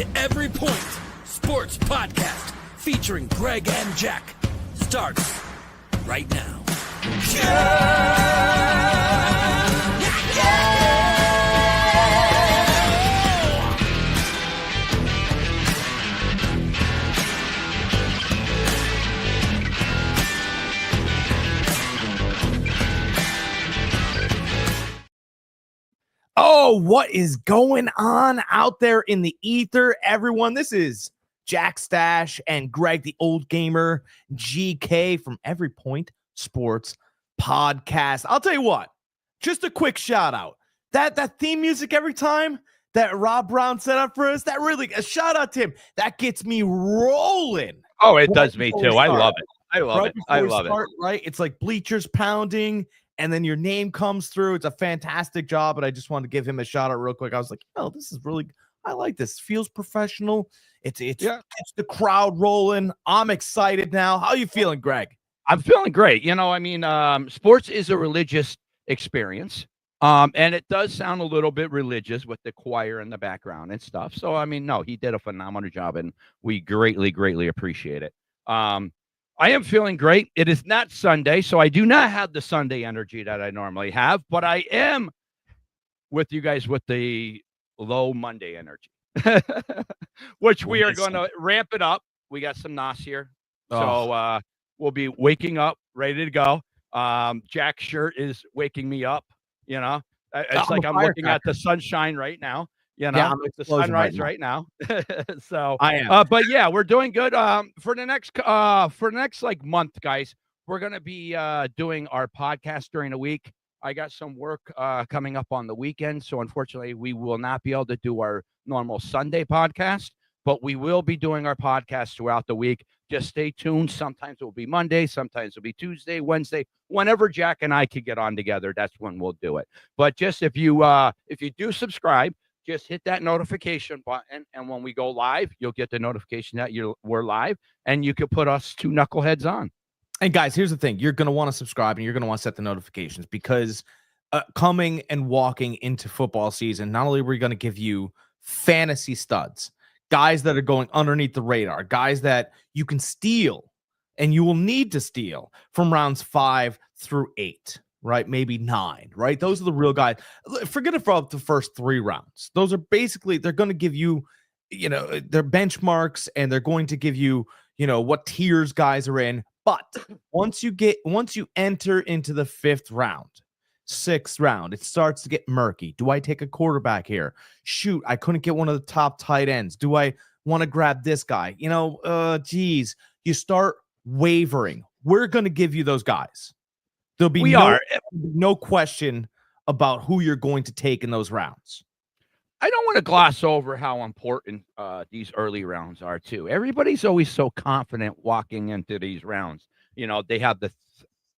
The Every Point Sports Podcast featuring Greg and Jack starts right now. Oh, what is going on out there in the ether, everyone? This is Jack Stash and Greg, the old gamer, GK from Every Point Sports Podcast. I'll tell you what, just a quick shout out. That theme music every time that Rob Brown set up for us, that really, a shout out to him. That gets me rolling. Oh, it does me too. I love it. I love it. I love it. Right? It's like bleachers pounding. And then your name comes through. It's a fantastic job, but I just wanted to give him a shout out real quick. I was like, oh, this is really, I like this. Feels professional. It's the crowd rolling. I'm excited now. How you feeling, Greg? I'm feeling great. You know, I mean, sports is a religious experience. And it does sound a little bit religious with the choir in the background and stuff. So, I mean, no, he did a phenomenal job and we greatly, greatly appreciate it. I am feeling great. It is not Sunday, so I do not have the Sunday energy that I normally have, but I am with you guys with the low Monday energy, which we are going to ramp it up. We got some NOS here, so we'll be waking up, ready to go. Jack's shirt is waking me up, you know. It's like I'm looking at the sunshine right now. You know, it's the sunrise right now. So I am. But yeah, we're doing good. For the next like month, guys, we're gonna be doing our podcast during the week. I got some work coming up on the weekend, so unfortunately, we will not be able to do our normal Sunday podcast, but we will be doing our podcast throughout the week. Just stay tuned. Sometimes it will be Monday, sometimes it'll be Tuesday, Wednesday. Whenever Jack and I could get on together, that's when we'll do it. But just if you do subscribe, just hit that notification button, and when we go live, you'll get the notification that we're live, and you can put us two knuckleheads on. And guys, here's the thing. You're going to want to subscribe, and you're going to want to set the notifications, because coming and walking into football season, not only are we going to give you fantasy studs, guys that are going underneath the radar, guys that you can steal, and you will need to steal from rounds 5 through 8. Right? Maybe 9, right? Those are the real guys. Forget about the first 3 rounds. Those are basically, they're going to give you, you know, their benchmarks, and they're going to give you, you know, what tiers guys are in. But once you enter into the 5th round, 6th round, it starts to get murky. Do I take a quarterback here? Shoot, I couldn't get one of the top tight ends. Do I want to grab this guy? You know, geez, you start wavering. We're going to give you those guys. There'll be no question about who you're going to take in those rounds. I don't want to gloss over how important these early rounds are, too. Everybody's always so confident walking into these rounds. You know, they have the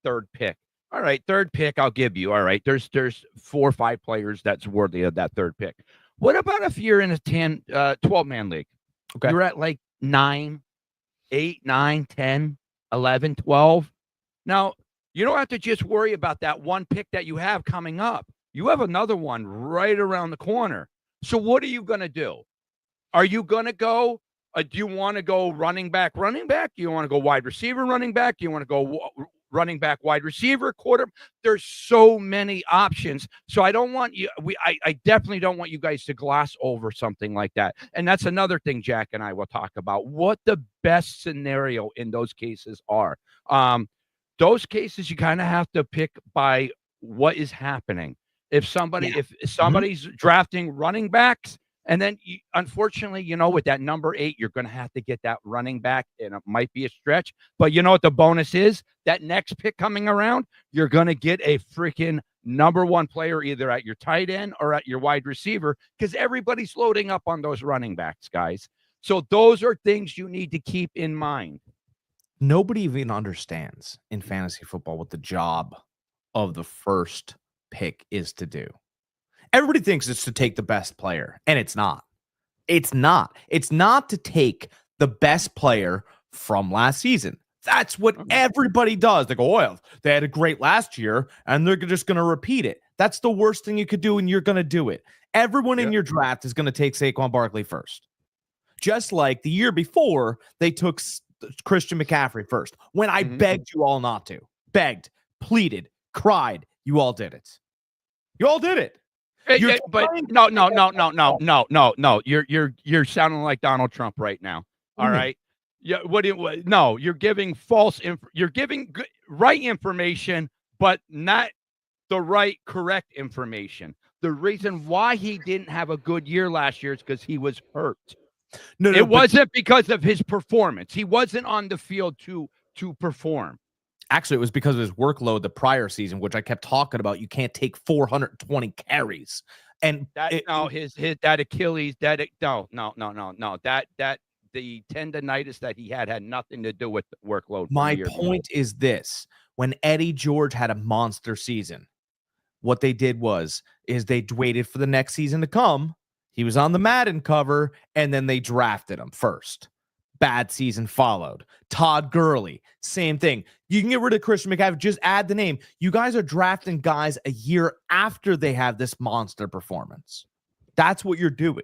3rd pick. All right, 3rd pick, I'll give you. All right, there's 4 or 5 players that's worthy of that 3rd pick. What about if you're in a 12-man league? Okay. You're at like 9, 8, 9, 10, 11, 12. Now, you don't have to just worry about that one pick that you have coming up. You have another one right around the corner. So what are you going to do? Are you going to go, do you want to go running back? Do you want to go wide receiver, running back? Do you want to go running back, wide receiver, quarter? There's so many options. So I don't want you, I definitely don't want you guys to gloss over something like that. And that's another thing Jack and I will talk about, what the best scenario in those cases are. Those cases, you kind of have to pick by what is happening. If somebody's drafting running backs, and then unfortunately, you know, with that number 8, you're going to have to get that running back, and it might be a stretch. But you know what the bonus is? That next pick coming around, you're going to get a freaking number 1 player either at your tight end or at your wide receiver, because everybody's loading up on those running backs, guys. So those are things you need to keep in mind. Nobody even understands in fantasy football what the job of the first pick is to do. Everybody thinks it's to take the best player, and it's not. It's not. It's not to take the best player from last season. That's what everybody does. They go, well, they had a great last year, and they're just going to repeat it. That's the worst thing you could do, and you're going to do it. Everyone in your draft is going to take Saquon Barkley first. Just like the year before, they took Christian McCaffrey first, when I begged you all not to. Begged, pleaded, cried. You all did it. You all did it. But no. You're sounding like Donald Trump right now. All right. Yeah. No, you're giving you're giving right information, but not the right, correct information. The reason why he didn't have a good year last year is because he was hurt. No, it wasn't because of his performance. He wasn't on the field to perform. Actually, it was because of his workload the prior season, which I kept talking about. You can't take 420 carries. And his that Achilles, the tendonitis that he had nothing to do with the workload. My point is this: when Eddie George had a monster season, what they did is they waited for the next season to come. He was on the Madden cover, and then they drafted him first. Bad season followed. Todd Gurley, same thing. You can get rid of Christian McCaffrey. Just add the name. You guys are drafting guys a year after they have this monster performance. That's what you're doing,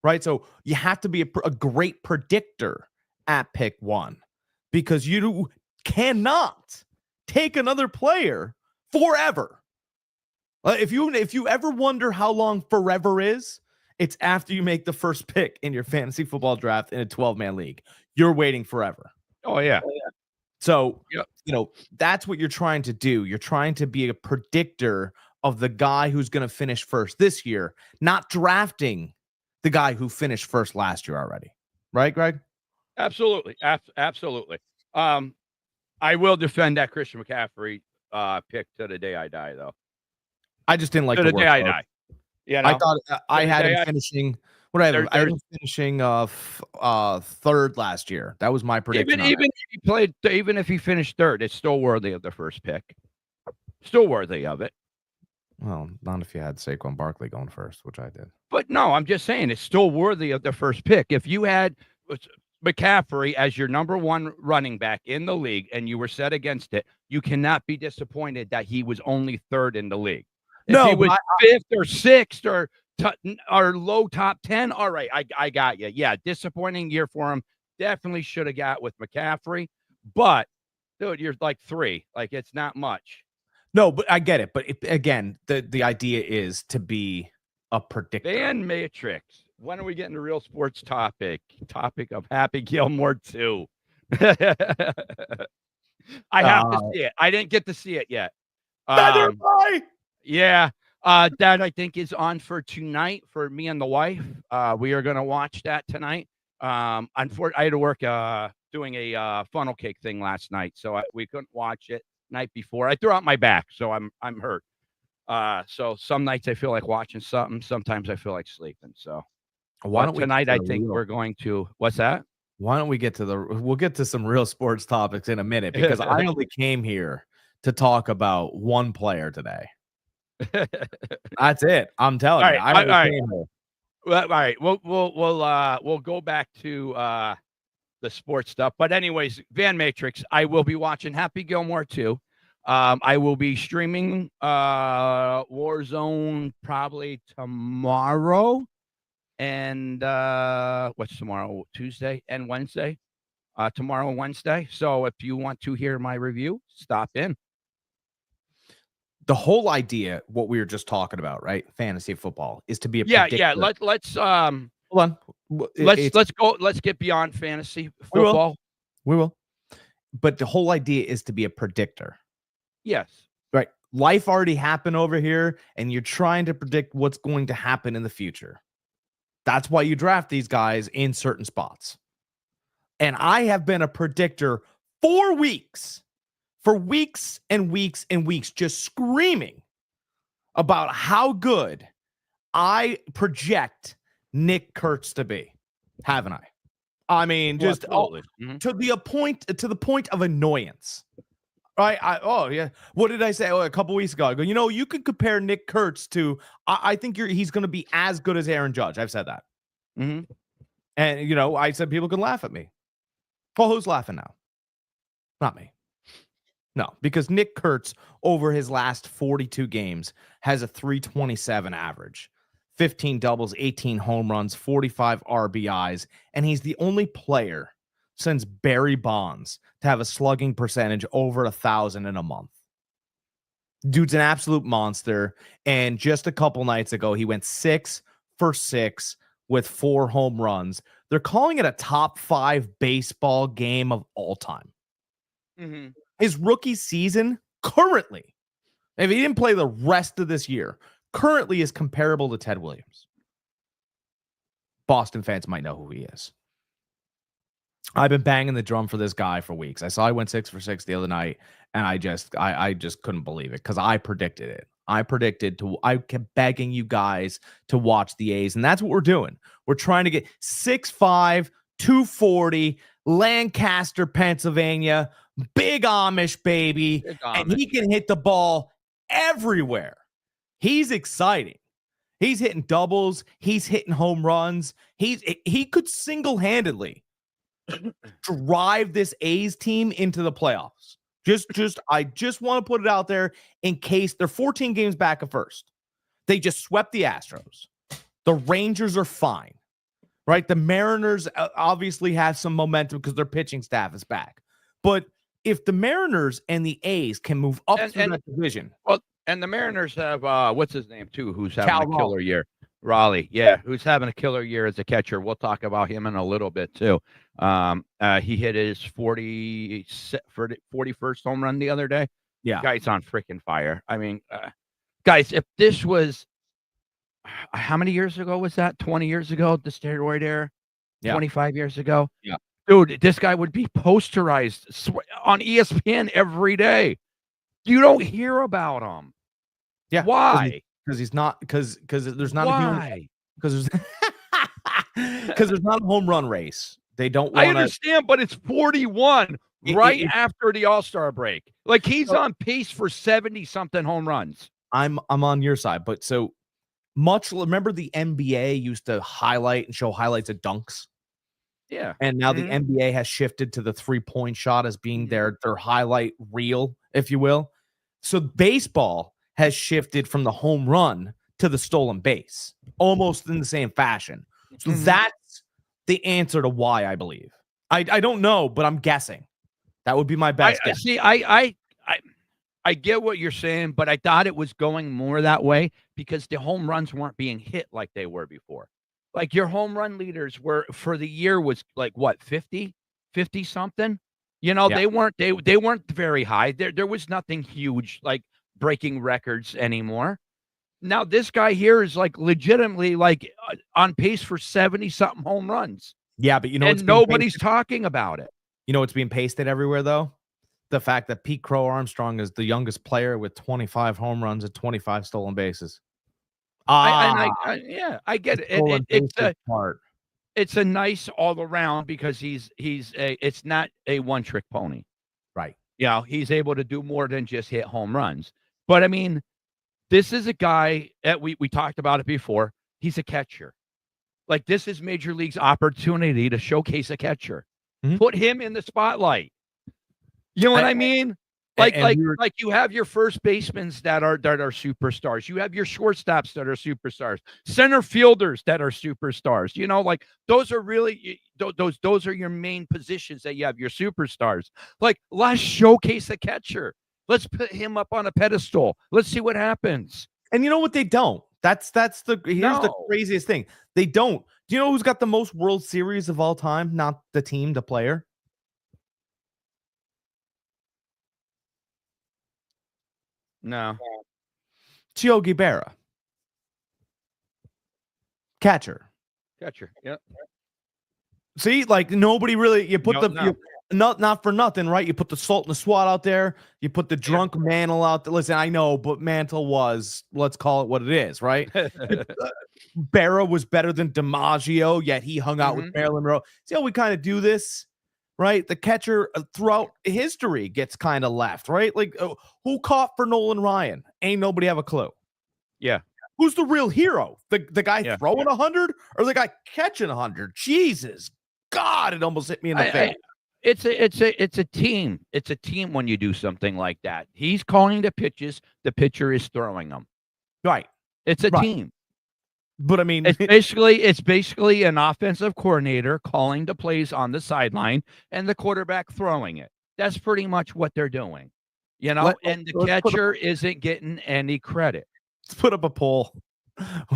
right? So you have to be a great predictor at pick 1 because you cannot take another player forever. If you ever wonder how long forever is, it's after you make the first pick in your fantasy football draft in a 12-man league. You're waiting forever. Oh, yeah. So, that's what you're trying to do. You're trying to be a predictor of the guy who's going to finish first this year, not drafting the guy who finished first last year already. Right, Greg? Absolutely. Absolutely. I will defend that Christian McCaffrey pick to the day I die, though. I just didn't like the day I die. Yeah, I thought I had him finishing. I had him finishing third last year. That was my prediction. Even if he finished third, it's still worthy of the first pick. Still worthy of it. Well, not if you had Saquon Barkley going first, which I did. But no, I'm just saying it's still worthy of the first pick. If you had McCaffrey as your number 1 running back in the league and you were set against it, you cannot be disappointed that he was only third in the league. If he was 5th or 6th or low top 10, all right, I got you. Yeah, disappointing year for him. Definitely should have got with McCaffrey. But, dude, you're like 3. Like, it's not much. No, but I get it. But again, the idea is to be a predictor. Van Matrix. When are we getting the real sports topic? Topic of Happy Gilmore 2. I have to see it. I didn't get to see it yet. Neither am I. Yeah, that I think is on for tonight for me and the wife. We are going to watch that tonight. Unfortunately, I had to work doing a funnel cake thing last night, so we couldn't watch it night before. I threw out my back, so I'm hurt. So some nights I feel like watching something. Sometimes I feel like sleeping. So why don't tonight? I think we're going to. What's that? Why don't we get to we'll get to some real sports topics in a minute because I only came here to talk about one player today. That's it. I'm telling you. All right. We'll go back to the sports stuff. But anyways, Van Matrix, I will be watching Happy Gilmore 2. I will be streaming Warzone probably tomorrow. And what's tomorrow? Tuesday and Wednesday. Tomorrow and Wednesday. So if you want to hear my review, stop in. The whole idea, what we were just talking about, right? Fantasy football is to be a predictor. Yeah. Let's hold on. Let's go. Let's get beyond fantasy football. We will. But the whole idea is to be a predictor. Yes. Right. Life already happened over here, and you're trying to predict what's going to happen in the future. That's why you draft these guys in certain spots. And I have been a predictor for weeks and weeks and weeks, just screaming about how good I project Nick Kurtz to be, haven't I? I mean, just to the point of annoyance. Right? What did I say? A couple weeks ago, I go, you could compare Nick Kurtz to. I think he's going to be as good as Aaron Judge. I've said that, and I said people can laugh at me. Well, who's laughing now? Not me. No, because Nick Kurtz over his last 42 games has a 327 average, 15 doubles, 18 home runs, 45 RBIs, and he's the only player since Barry Bonds to have a slugging percentage over 1,000 in a month. Dude's an absolute monster, and just a couple nights ago, he went 6 for 6 with 4 home runs. They're calling it a top 5 baseball game of all time. Mm-hmm. His rookie season currently, if he didn't play the rest of this year, currently is comparable to Ted Williams. Boston fans might know who he is. I've been banging the drum for this guy for weeks. I saw he went 6 for 6 the other night, and I just couldn't believe it because I predicted it. I kept begging you guys to watch the A's, and that's what we're doing. We're trying to get 6'5", 240, Lancaster, Pennsylvania, big Amish baby, and he can hit the ball everywhere. He's exciting. He's hitting doubles. He's hitting home runs. He could single-handedly drive this A's team into the playoffs. I just want to put it out there in case they're 14 games back at first. They just swept the Astros. The Rangers are fine, right? The Mariners obviously have some momentum because their pitching staff is back. But if the Mariners and the A's can move up through that division. Well, and the Mariners have, what's his name, too, who's having Cal a killer year. Raleigh, yeah, who's having a killer year as a catcher. We'll talk about him in a little bit, too. He hit his 41st home run the other day. Yeah. Guy's on freaking fire. I mean, guys, if this was, how many years ago was that? 20 years ago, the steroid era? Yeah. 25 years ago? Yeah. Dude, this guy would be posterized on ESPN every day. You don't hear about him. Yeah. Why? Because he's not because there's not Why? because there's not a home run race. They don't want I understand, but it's 41 right after the All-Star break. Like he's on pace for 70-something home runs. I'm on your side, but so much. Remember the NBA used to highlight and show highlights of dunks? Yeah. And now the NBA has shifted to the 3-point shot as being their highlight reel, if you will. So baseball has shifted from the home run to the stolen base, almost in the same fashion. So that's the answer to why, I believe. I don't know, but I'm guessing. That would be my best guess. See, I get what you're saying, but I thought it was going more that way because the home runs weren't being hit like they were before. Like your home run leaders were for the year was like what, 50 something? You know, they weren't very high. There was nothing huge like breaking records anymore. Now this guy here is like legitimately like on pace for 70-something home runs. Yeah, but you know, and nobody's talking about it. You know what's being pasted everywhere though? The fact that Pete Crow Armstrong is the youngest player with 25 home runs and 25 stolen bases. I get it. It's a nice all around because it's not a one-trick pony. Right. You know, he's able to do more than just hit home runs. But I mean, this is a guy that we talked about it before. He's a catcher. Like this is Major League's opportunity to showcase a catcher. Put him in the spotlight. You know what I mean? Like you have your first basemen that are superstars. You have your shortstops that are superstars. Center fielders that are superstars. You know, like those are really those are your main positions that you have your superstars. Like let's showcase a catcher. Let's put him up on a pedestal. Let's see what happens. And you know what? They don't. Here's the craziest thing. They don't. Do you know who's got the most World Series of all time? Not the team, the player. No. Yogi Berra. Catcher. Yep. See, like nobody really. You put not for nothing, right? You put the Salt and the SWAT out there. You put the drunk Mantle out there. Listen, I know, but Mantle was, let's call it what it is, right? Berra was better than DiMaggio, yet he hung out with Marilyn Monroe. See how we kind of do this, right? The catcher throughout history gets kind of left, right? Like, who caught for Nolan Ryan? Ain't nobody have a clue. Yeah. Who's the real hero? The guy throwing 100 or the guy catching 100? Jesus God, it almost hit me in the face. It's a team. It's a team when you do something like that. He's calling the pitches. The pitcher is throwing them. Right. It's a team. But I mean, It's basically an offensive coordinator calling the plays on the sideline and the quarterback throwing it. That's pretty much what they're doing, and the catcher isn't getting any credit. let's put up a poll.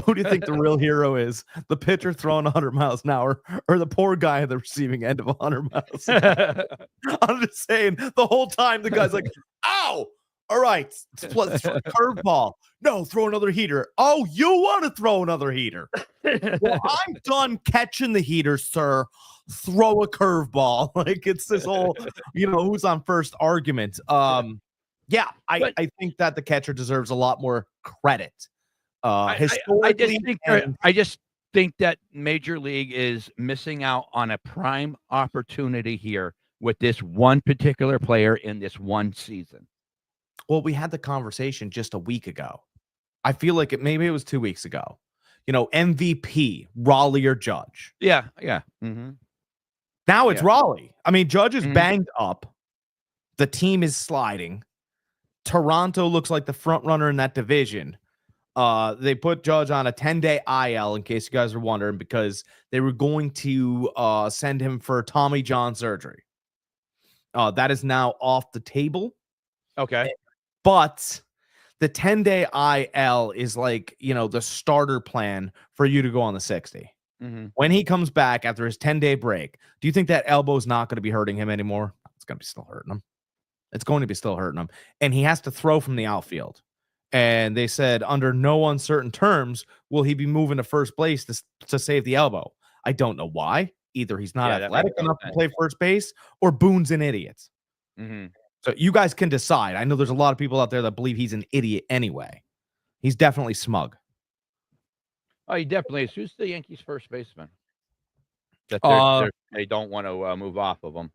Who do you think the real hero is? The pitcher throwing 100 miles an hour or the poor guy at the receiving end of 100 miles an hour? I'm just saying, the whole time the guy's like, ow, all right, throw a curveball. No, throw another heater. Oh, you want to throw another heater? Well, I'm done catching the heater, sir. Throw a curveball. Like, it's this whole, who's on first argument. Yeah, I think that the catcher deserves a lot more credit. Historically, I just think that Major League is missing out on a prime opportunity here with this one particular player in this one season. Well, we had the conversation just a week ago. I feel like maybe it was 2 weeks ago. MVP, Raleigh or Judge. Yeah. Mm-hmm. Now it's Raleigh. I mean, Judge is banged up. The team is sliding. Toronto looks like the front runner in that division. They put Judge on a 10-day IL, in case you guys are wondering, because they were going to send him for Tommy John surgery. That is now off the table. Okay. But the 10-day IL is like, the starter plan for you to go on the 60. Mm-hmm. When he comes back after his 10-day break, do you think that elbow is not going to be hurting him anymore? It's going to be still hurting him. It's going to be still hurting him. And he has to throw from the outfield. And they said under no uncertain terms will he be moving to first base to save the elbow. I don't know why. Either he's not athletic enough to play first base, or Boone's an idiot. Mm-hmm. So you guys can decide. I know there's a lot of people out there that believe he's an idiot anyway. He's definitely smug. Oh, he definitely is. Who's the Yankees' first baseman? That they don't want to move off of him.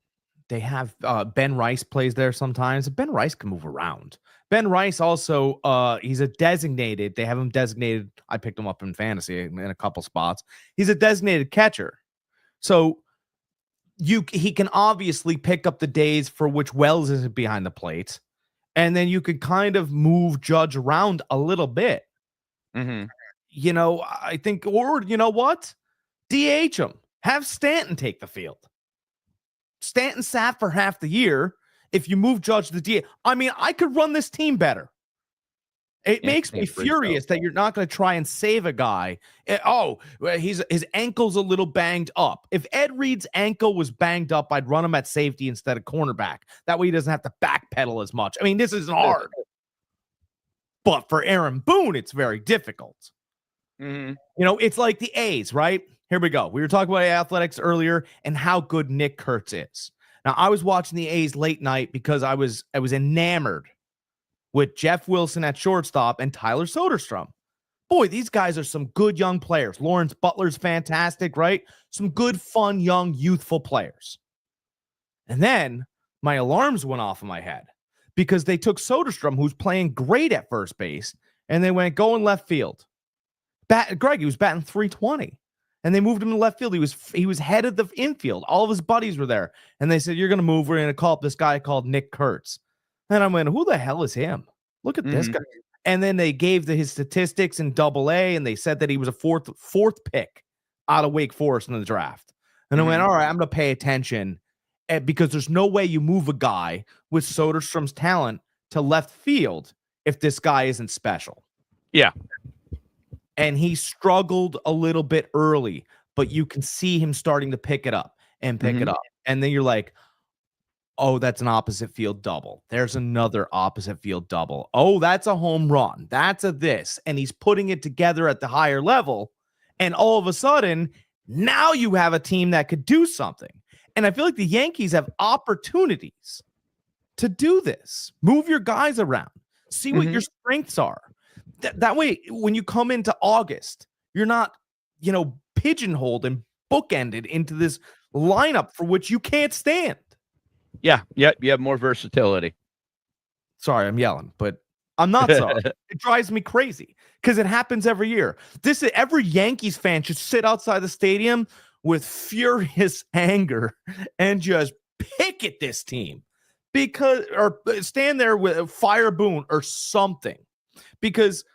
They have Ben Rice plays there sometimes. Ben Rice can move around. Ben Rice also, he's a designated. They have him designated. I picked him up in fantasy in a couple spots. He's a designated catcher. So he can obviously pick up the days for which Wells isn't behind the plate. And then you could kind of move Judge around a little bit. Mm-hmm. I think, or you know what? DH him. Have Stanton take the field. Stanton sat for half the year. If you move Judge to the DH, I mean, I could run this team better. It makes me furious that you're not going to try and save a guy. His ankle's a little banged up. If Ed Reed's ankle was banged up, I'd run him at safety instead of cornerback. That way he doesn't have to backpedal as much. I mean, this isn't hard. But for Aaron Boone, it's very difficult. Mm-hmm. It's like the A's, right? Here we go. We were talking about athletics earlier and how good Nick Kurtz is. Now, I was watching the A's late night because I was enamored with Jeff Wilson at shortstop and Tyler Soderstrom. Boy, these guys are some good young players. Lawrence Butler's fantastic, right? Some good, fun, young, youthful players. And then my alarms went off in my head because they took Soderstrom, who's playing great at first base, and they went going left field. Greg, he was batting .320. And they moved him to left field. He was head of the infield. All of his buddies were there. And they said, you're going to move. We're going to call up this guy called Nick Kurtz. And I went, who the hell is him? Look at this guy. And then they gave his statistics in AA, and they said that he was a fourth pick out of Wake Forest in the draft. And I went, all right, I'm going to pay attention because there's no way you move a guy with Soderstrom's talent to left field if this guy isn't special. Yeah. And he struggled a little bit early, but you can see him starting to pick it up and pick it up. And then you're like, oh, that's an opposite field double. There's another opposite field double. Oh, that's a home run. That's a this. And he's putting it together at the higher level. And all of a sudden, now you have a team that could do something. And I feel like the Yankees have opportunities to do this. Move your guys around. See what your strengths are. That way, when you come into August, you're not, pigeonholed and bookended into this lineup for which you can't stand. Yeah. You have more versatility. Sorry, I'm yelling, but I'm not sorry. It drives me crazy because it happens every year. Every Yankees fan should sit outside the stadium with furious anger and just pick at this team or stand there with fire Boone or something. Because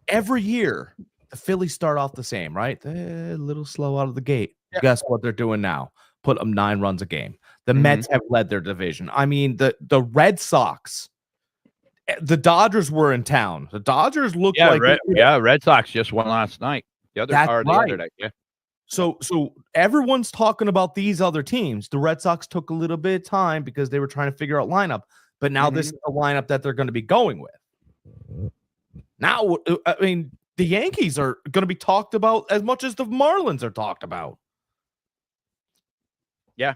every year The Phillies start off the same, right? They're a little slow out of the gate. Yeah. Guess what they're doing now? Put them 9 runs a game. The Mhm. Mets have led their division. I mean, the Red Sox, the Dodgers were in town. The Dodgers looked like Red Sox just won last night. The other night. Yeah. So everyone's talking about these other teams. The Red Sox took a little bit of time because they were trying to figure out lineup, but now this is the lineup that they're going to be going with. Now, I mean, the Yankees are going to be talked about as much as the Marlins are talked about. Yeah.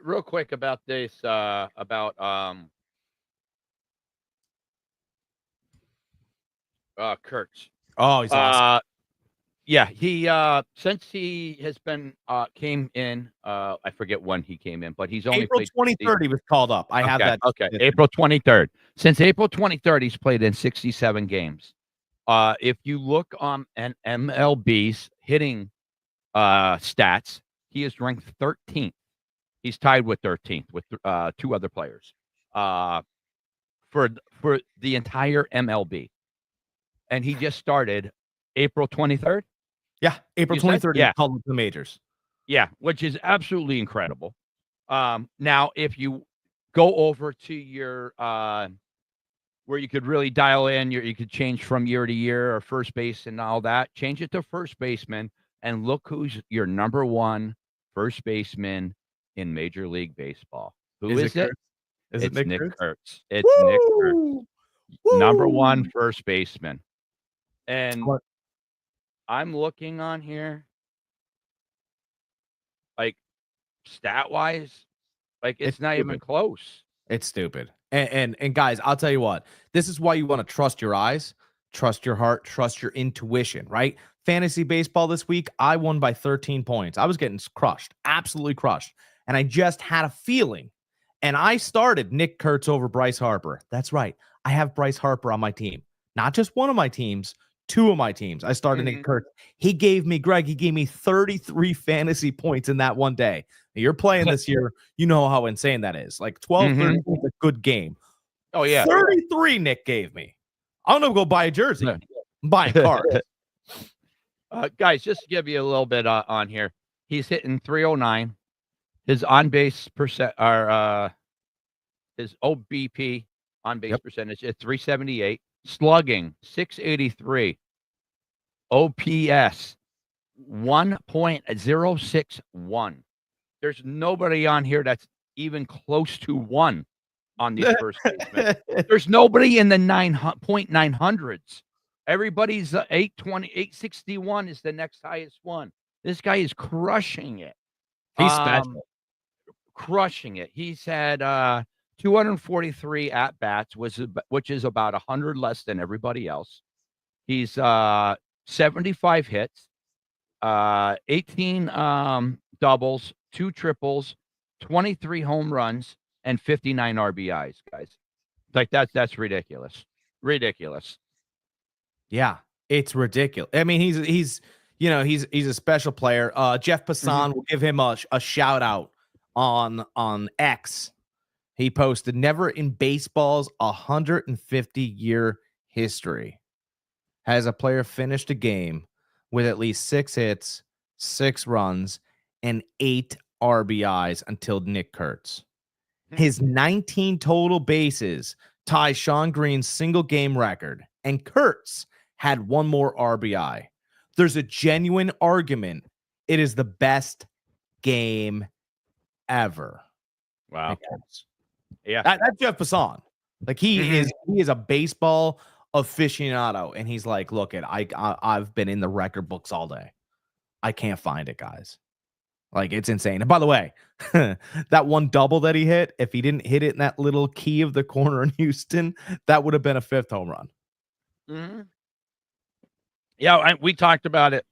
Real quick about this, Kurtz. Oh, he's awesome. Yeah, he since he has been came in, I forget when he came in, but he's only April played 23rd. He was called up. I have that. Okay, April 23rd. Since April 23rd, he's played in 67 games. If you look on an MLB's hitting stats, he is ranked 13th. He's tied with 13th with 2 other players for the entire MLB, and he just started April 23rd. Yeah, April 23rd. Yeah, called the majors. Yeah, which is absolutely incredible. Now, if you go over to your where you could really dial in, you could change from year to year or first base and all that. Change it to first baseman and look who's your number 1 first baseman in Major League Baseball. Who is it? It's Nick Kurtz? Kurtz. It's Nick Kurtz, number 1 first baseman. And I'm looking on here, like stat wise, like it's not even close. It's stupid. And guys, I'll tell you what, this is why you want to trust your eyes, trust your heart, trust your intuition, right? Fantasy baseball this week, I won by 13 points. I was getting crushed, absolutely crushed. And I just had a feeling. And I started Nick Kurtz over Bryce Harper. That's right. I have Bryce Harper on my team. Not just one of my teams, 2 of my teams. I started Nick Kurtz. He gave me 33 fantasy points in that one day. Now, you're playing this year. You know how insane that is. Like 12, 13 is a good game. Oh, yeah. 33 Nick gave me. I'm going to go buy a jersey. I'm buying cards. Guys, just to give you a little bit on here, he's hitting 309. His on-base percent, or his OBP on-base percentage is 378. Slugging 683. OPS 1.061. There's nobody on here that's even close to 1 on these first basemen. There's nobody in the 900s. Everybody's 820, 861 is the next highest one. This guy is crushing it. He's special. Crushing it. He's had 243 at bats, which is about 100 less than everybody else. He's 75 hits, 18 doubles, 2 triples, 23 home runs, and 59 RBIs, guys. Like that's ridiculous. Ridiculous. Yeah, it's ridiculous. I mean, he's a special player. Jeff Passan will give him a shout out on X. He posted, never in baseball's 150-year history has a player finished a game with at least 6 hits, 6 runs, and 8 RBIs until Nick Kurtz. His 19 total bases ties Sean Green's single game record, and Kurtz had 1 more RBI. There's a genuine argument it is the best game ever. Wow. Yeah. That's Jeff Passan. Like he is a baseball aficionado, and he's like, look, I've been in the record books all day. I can't find it, guys. Like, it's insane. And by the way, that 1 double that he hit, if he didn't hit it in that little key of the corner in Houston, that would have been a 5th home run. Yeah, we talked about it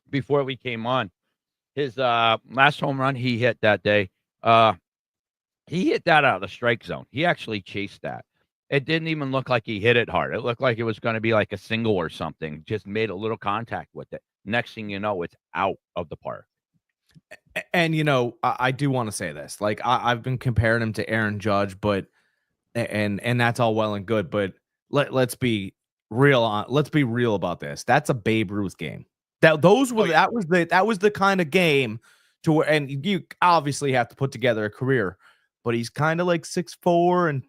before we came on. His last home run he hit that day, he hit that out of the strike zone. He actually chased that. It didn't even look like he hit it hard. It looked like it was going to be like a single or something. Just made a little contact with it. Next thing you know, it's out of the park. And, I do want to say this. Like, I've been comparing him to Aaron Judge, but and that's all well and good. But let's be let's be real about this. That's a Babe Ruth game. That was the kind of game to where, and you obviously have to put together a career, but he's kind of like 6'4" and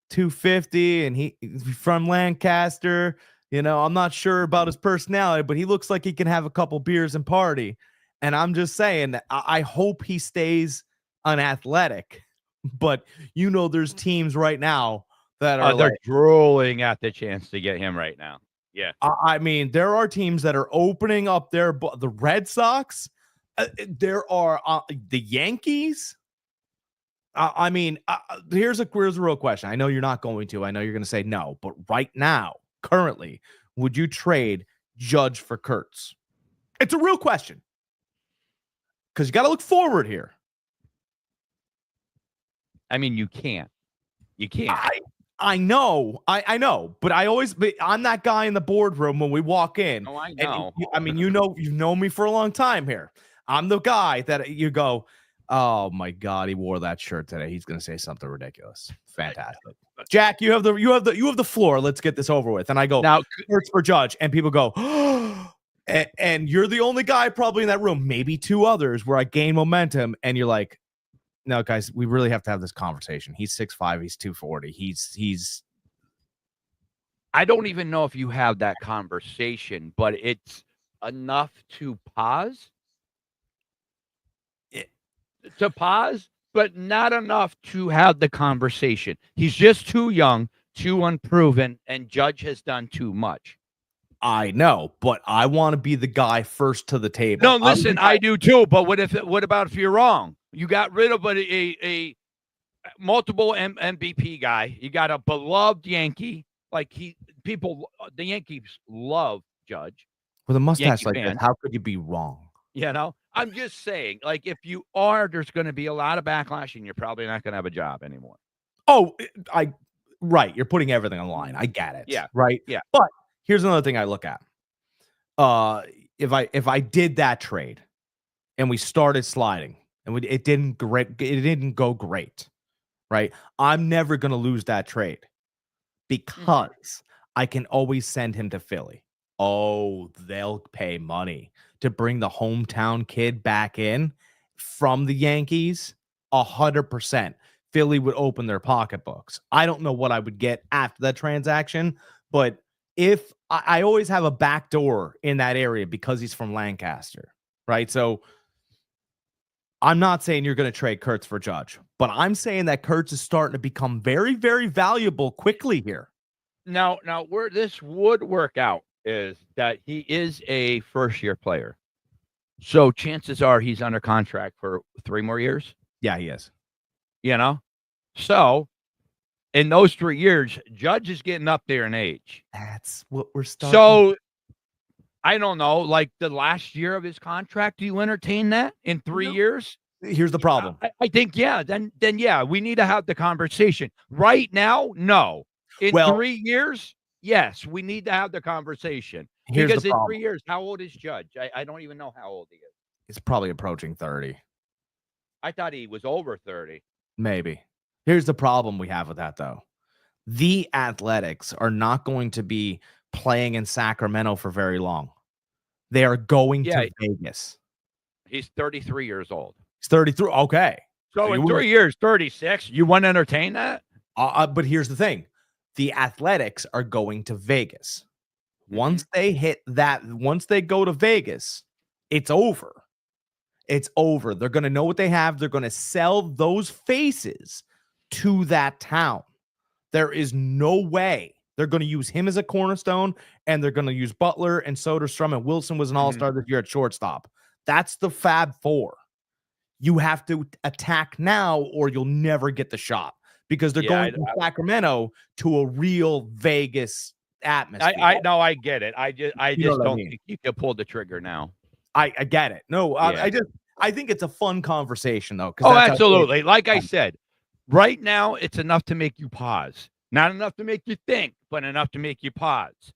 250, and he's from Lancaster. I'm not sure about his personality, but he looks like he can have a couple beers and party. And I'm just saying that I hope he stays unathletic, but there's teams right now that are they're drooling at the chance to get him right now. Yeah. I mean, there are teams that are opening up the Red Sox. There are the Yankees. I mean, here's a real question. I know you're not going to. I know you're going to say no, but right now, currently, would you trade Judge for Kurtz? It's a real question because you got to look forward here. I mean, you can't. You can't. I know, but I'm that guy in the boardroom when we walk in. Oh, I know. You've known me for a long time here. I'm the guy that you go, oh my God, he wore that shirt today. He's going to say something ridiculous. Fantastic. Jack, you have the floor. Let's get this over with. And I go, now Kurtz for Judge, and people go, oh, and you're the only guy probably in that room, maybe two others, where I gain momentum, and you're like, no, guys, we really have to have this conversation. He's 6'5", he's 240. He's I don't even know if you have that conversation, but it's enough to pause. To pause, but not enough to have the conversation. He's just too young, too unproven, and Judge has done too much. I know, but I want to be the guy first to the table. No, listen, I do too. But what about if you're wrong? You got rid of a multiple MVP guy. You got a beloved Yankee. Like the Yankees love Judge. With a mustache like that, how could you be wrong? I'm just saying, like, if you are, there's going to be a lot of backlash, and you're probably not going to have a job anymore. Oh, right. You're putting everything on the line. I get it. Yeah. Right. Yeah. But here's another thing I look at. If I did that trade, and we started sliding, and it didn't go great, right? I'm never going to lose that trade because I can always send him to Philly. Oh, they'll pay money to bring the hometown kid back in from the Yankees. 100%. Philly would open their pocketbooks. I don't know what I would get after that transaction, but if I always have a back door in that area because he's from Lancaster, right? So I'm not saying you're going to trade Kurtz for Judge, but I'm saying that Kurtz is starting to become very, very valuable quickly here. Now where this would work out is that he is a first-year player. So chances are he's under contract for 3 more years. Yeah, he is. So in those 3 years, Judge is getting up there in age. That's what we're starting. So I don't know, like the last year of his contract, do you entertain that in 3 years? Here's the problem. I think, yeah, then yeah, we need to have the conversation. Right now, no. In 3 years, yes, we need to have the conversation. Because in 3 years, how old is Judge? I don't even know how old he is. He's probably approaching 30. I thought he was over 30. Maybe. Here's the problem we have with that, though. The Athletics are not going to be playing in Sacramento for very long. They are going to Vegas. He's 33 years old. He's 33. Okay. So in 3 years, 36. You want to entertain that? But here's the thing. The Athletics are going to Vegas. Once they go to Vegas, it's over. It's over. They're going to know what they have. They're going to sell those faces to that town. There is no way they're going to use him as a cornerstone, and they're going to use Butler and Soderstrom, and Wilson was an all-star this year at shortstop. That's the Fab Four. You have to attack now, or you'll never get the shot because they're going from Sacramento to a real Vegas atmosphere. I get it. I just don't think you can pull the trigger now. I get it. No, I think it's a fun conversation though. Oh, absolutely. Like I said, right now it's enough to make you pause. Not enough to make you think, but enough to make you pause.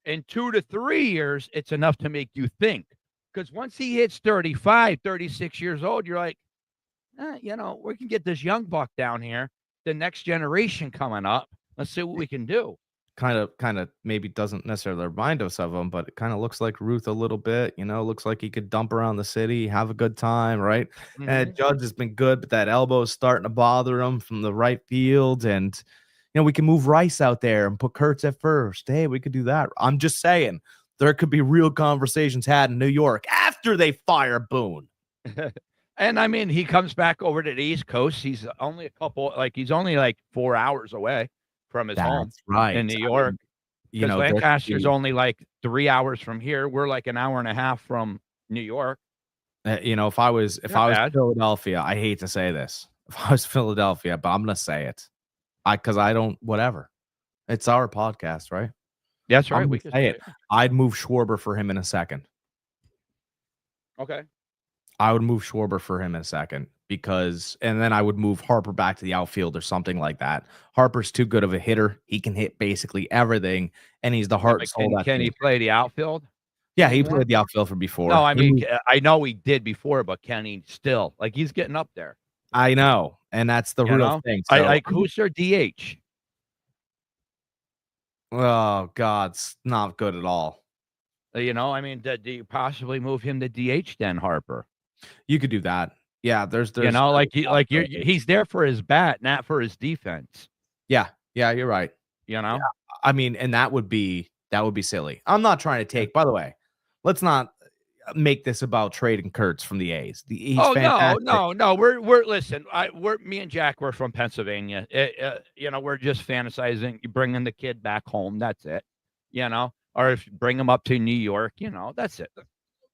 In 2 to 3 years, it's enough to make you think. Because once he hits 35, 36 years old, you're like, we can get this young buck down here. The next generation coming up. Let's see what we can do. kind of maybe doesn't necessarily remind us of him, but it kind of looks like Ruth a little bit. Looks like he could dump around the city, have a good time, right? And Judge has been good, but that elbow is starting to bother him from the right field. And we can move Rice out there and put Kurtz at first. Hey, we could do that. I'm just saying there could be real conversations had in New York after they fire Boone. And I mean, he comes back over to the East Coast. He's only he's only like 4 hours away from his home in New York. Because Lancaster's only like 3 hours from here. We're like an hour and a half from New York. If I was Philadelphia, I hate to say this. If I was Philadelphia, but I'm gonna say it. Because I don't, whatever. It's our podcast, right? That's right. We can say it. I'd move Schwarber for him in a second. Okay. I would move Schwarber for him in a second and then I would move Harper back to the outfield or something like that. Harper's too good of a hitter. He can hit basically everything, and he's the heart and soul. Can he play the outfield? Yeah, he played the outfield for before. No, I mean, I know he did before, but can he still? Like, he's getting up there. I know, and that's the real thing. So, who's their DH? Oh, God, it's not good at all. I mean, do you possibly move him to DH then, Harper? You could do that. Yeah, there's he's there for his bat, not for his defense. Yeah, you're right. Yeah. I mean, and that would be silly. I'm not trying to take. By the way, let's not make this about trading Kurtz from the A's. No. We're me and Jack. We're from Pennsylvania. We're just fantasizing. You bringing the kid back home. That's it. Or if you bring him up to New York. That's it.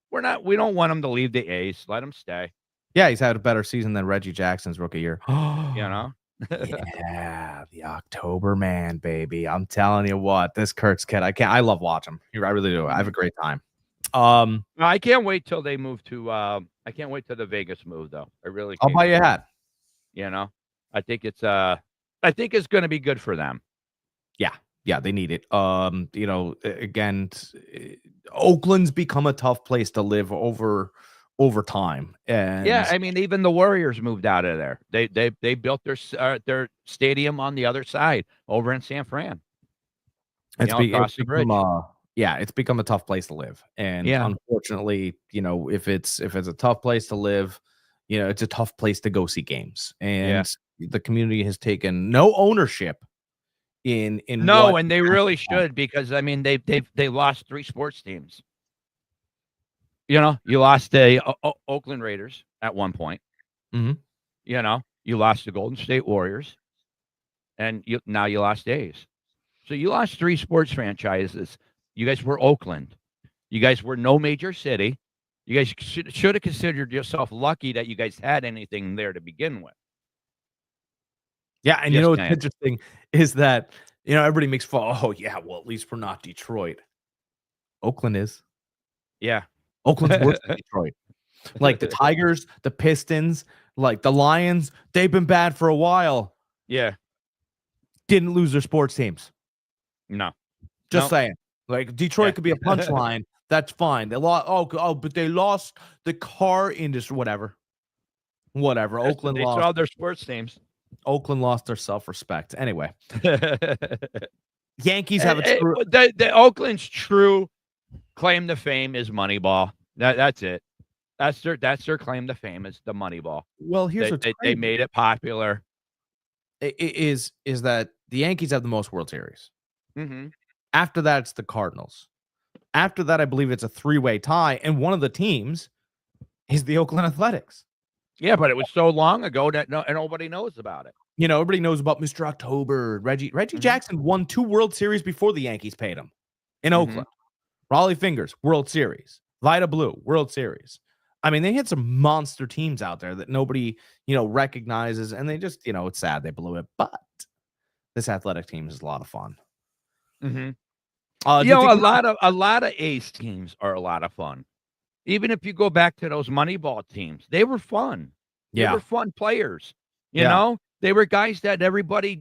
We don't want him to leave the A's. Let him stay. Yeah, he's had a better season than Reggie Jackson's rookie year. Yeah, the October man, baby. I'm telling you what, this Kurtz kid, I love watching him. I really do. I have a great time. I can't wait till they move to I can't wait till the Vegas move though. I really can't. I'll buy you a hat. I think it's going to be good for them. Yeah, they need it. Again, Oakland's become a tough place to live over time. And I mean, even the Warriors moved out of there. They built their stadium on the other side over in San Fran. Across the bridge. It's become a tough place to live. And unfortunately, if it's a tough place to live, it's a tough place to go see games. And the community has taken no ownership in and they really should, because I mean they lost 3 sports teams. You lost the Oakland Raiders at one point. Mm-hmm. You lost the Golden State Warriors, and now you lost A's. So you lost 3 sports franchises. You guys were Oakland. You guys were no major city. You guys should have considered yourself lucky that you guys had anything there to begin with. Yeah, and what's interesting is that everybody makes fun. Oh yeah, well at least we're not Detroit. Oakland is. Yeah. Oakland's worse than Detroit. Like the Tigers, the Pistons, like the Lions, they've been bad for a while. Yeah. Didn't lose their sports teams. No. Just saying. Like Detroit could be a punchline. That's fine. They lost. But they lost the car industry. Whatever. Oakland lost. They saw their sports teams. Oakland lost their self-respect. Anyway. Yankees have a true. The Oakland's true claim to fame is Moneyball. That's it. That's their claim to fame is the Moneyball. Well, here's what they made it popular. Is that the Yankees have the most World Series. Mm-hmm. After that, it's the Cardinals. After that, I believe it's a 3-way tie, and one of the teams is the Oakland Athletics. Yeah, but it was so long ago that nobody knows about it. Everybody knows about Mr. October. Reggie Jackson won 2 World Series before the Yankees paid him in Oakland. Raleigh Fingers, World Series. Vita Blue, World Series. I mean, they had some monster teams out there that nobody, recognizes, and they just, it's sad they blew it. But this athletic team is a lot of fun. Mm-hmm. A lot of Ace teams are a lot of fun. Even if you go back to those Moneyball teams, they were fun. They were fun players. You know, they were guys that everybody,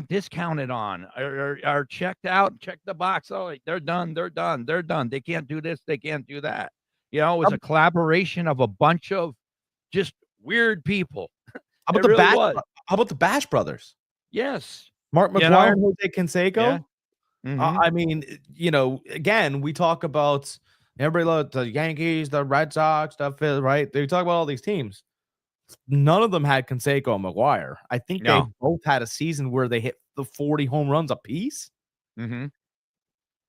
discounted on or checked out, checked the box. Oh, they're done. They can't do this. They can't do that. It was a collaboration of a bunch of just weird people. How about the Bash Brothers? Yes. Mark McGwire and Jose Canseco? Mhm. I mean, again, we talk about everybody loves the Yankees, the Red Sox, stuff, right? They talk about all these teams. None of them had Canseco and McGuire. I think they No. both had a season where they hit the 40 home runs apiece. Mhm.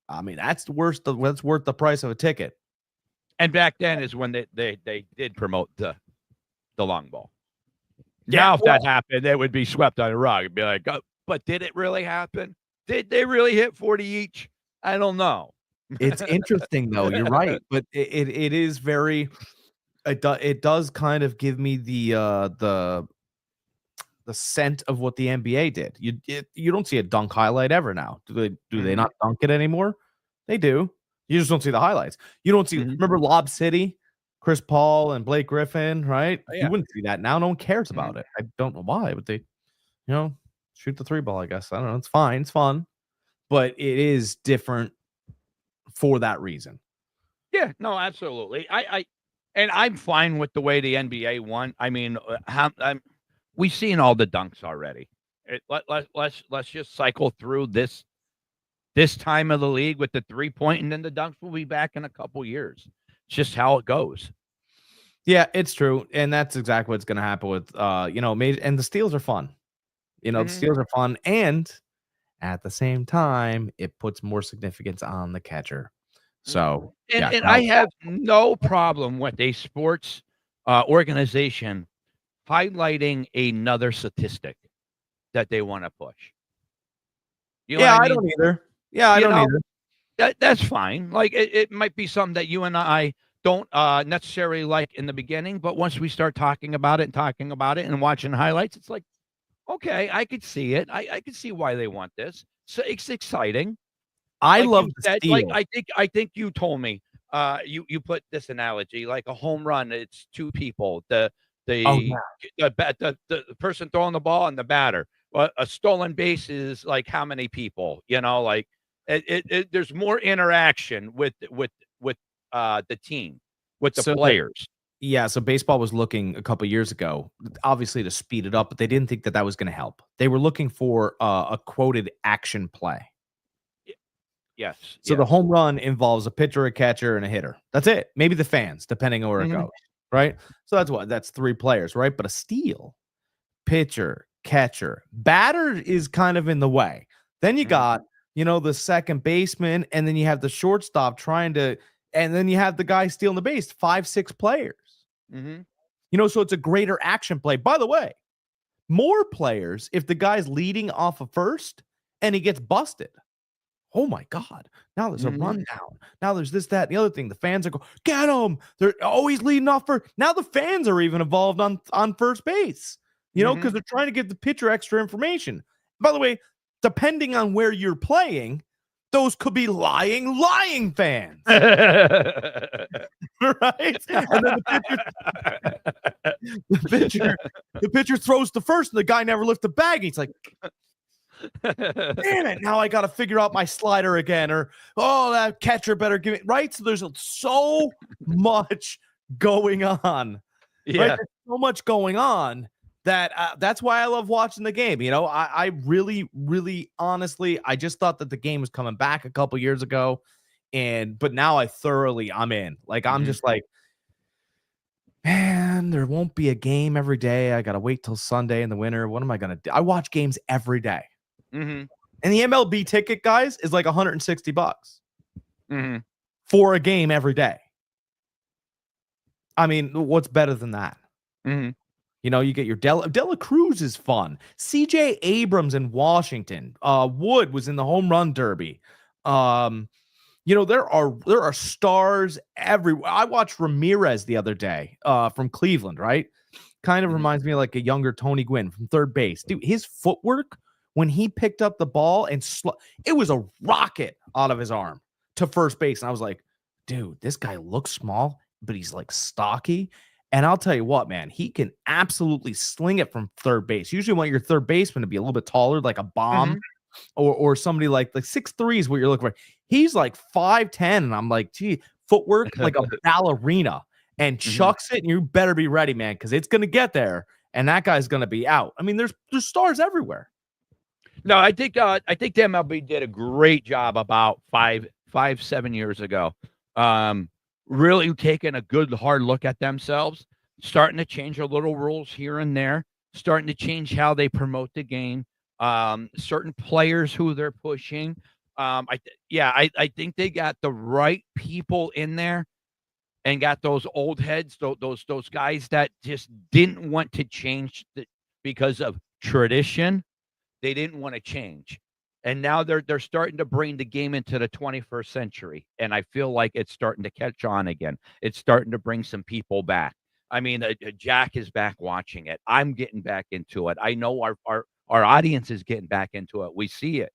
I mean, that's worth the price of a ticket. And back then is when they did promote the long ball. Yeah, Now, if that happened, it would be swept on the rug. It'd be like, oh, but did it really happen? Did they really hit 40 each? I don't know. It's interesting though. You're right, but it is very. It does kind of give me the scent of what the NBA did. You don't see a dunk highlight ever now. Do they not dunk it anymore? They do. You just don't see the highlights. You don't see. Remember Lob City, Chris Paul and Blake Griffin, right? Oh, yeah. You wouldn't see that now. No one cares about it. I don't know why, but they, shoot the three ball. I guess I don't know. It's fine. It's fun, but it is different for that reason. Yeah, no, absolutely. I'm fine with the way the NBA won. I mean, we've seen all the dunks already. Let's just cycle through this time of the league with the 3-point, and then the dunks will be back in a couple years. It's just how it goes. Yeah, it's true, and that's exactly what's going to happen with and the steals are fun. The steals are fun, and at the same time, it puts more significance on the catcher. So, and I have no problem with a sports organization highlighting another statistic that they want to push. I don't either. Yeah, I don't either. That's fine. Like it might be something that you and I don't necessarily like in the beginning, but once we start talking about it and watching highlights, it's like, okay, I could see it. I could see why they want this. So it's exciting. I love the steal. Like I think you told me you put this analogy like a home run. It's two people. The person throwing the ball and the batter. A stolen base is like how many people? Like there's more interaction with the team, with the players. So baseball was looking a couple years ago, obviously to speed it up, but they didn't think that was going to help. They were looking for a quoted action play. Yes. So the home run involves a pitcher, a catcher, and a hitter. That's it. Maybe the fans, depending on where it goes, right? So that's 3 players, right? But a steal, pitcher, catcher, batter is kind of in the way. Then you got, the second baseman, and then you have the shortstop and then you have the guy stealing the base, 5-6 players. So it's a greater action play. By the way, more players if the guy's leading off of first and he gets busted. Oh my God. Now there's a rundown. Now there's this, that, and the other thing. The fans are going, get him. They're always leading off first. Now the fans are even involved on first base, because they're trying to give the pitcher extra information. By the way, depending on where you're playing, those could be lying fans. Right? And then the pitcher throws the first, and the guy never lifts the bag. He's like, damn it, now I got to figure out my slider again, or that catcher better give it, right? So there's so much going on. Yeah, right? There's so much going on that's why I love watching the game. I really, really, honestly, I just thought that the game was coming back a couple years ago, but now I'm in. Like I'm just like, man, there won't be a game every day. I gotta wait till Sunday in the winter. What am I gonna do? I watch games every day. And the MLB ticket, guys, is like $160 for a game every day. I mean, what's better than that? You get your Dela Cruz is fun. CJ Abrams in Washington. Wood was in the home run derby. There are stars everywhere. I watched Ramirez the other day from Cleveland, right? Kind of reminds me of like a younger Tony Gwynn from third base. Dude, his footwork when he picked up the ball and it was a rocket out of his arm to first base. And I was like, dude, this guy looks small, but he's like stocky. And I'll tell you what, man, he can absolutely sling it from third base. Usually want your third baseman to be a little bit taller, like a bomb, or somebody like 6'3" is what you're looking for. He's like 5'10", and I'm like, gee, footwork like a ballerina, and chucks it, and you better be ready, man, because it's going to get there, and that guy's going to be out. I mean, there's stars everywhere. No, I think the MLB did a great job about 7 years ago. Really taking a good hard look at themselves, starting to change a little rules here and there, starting to change how they promote the game. Certain players who they're pushing. I think they got the right people in there and got those old heads, those guys that just didn't want to change because of tradition. They didn't want to change. And now they're starting to bring the game into the 21st century. And I feel like it's starting to catch on again. It's starting to bring some people back. I mean, Jack is back watching it. I'm getting back into it. I know our audience is getting back into it. We see it.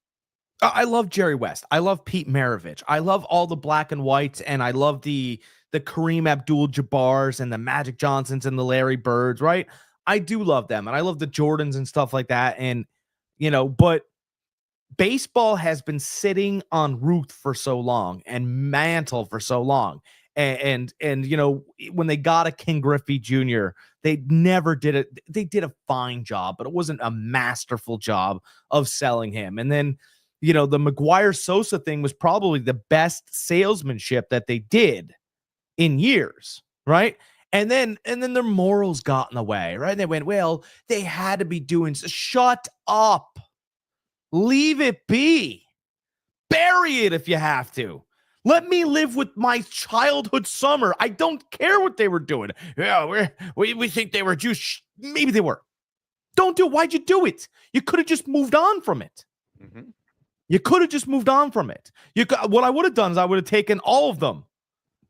I love Jerry West. I love Pete Maravich. I love all the black and whites, and I love the Kareem Abdul-Jabbars and the Magic Johnsons and the Larry Birds, right? I do love them, and I love the Jordans and stuff like that. And but baseball has been sitting on Ruth for so long and Mantle for so long. And when they got a King Griffey Jr., they never did it. They did a fine job, but it wasn't a masterful job of selling him. And then, the McGuire Sosa thing was probably the best salesmanship that they did in years, right? And then their morals got in the way, right? They went, well, they had to be doing so. Shut up. Leave it be. Bury it if you have to. Let me live with my childhood summer. I don't care what they were doing. Yeah, we think they were Jews. Maybe they were. Don't do it. Why'd you do it? You could have just moved on from it. Mm-hmm. You could have just moved on from it. What I would have done is I would have taken all of them.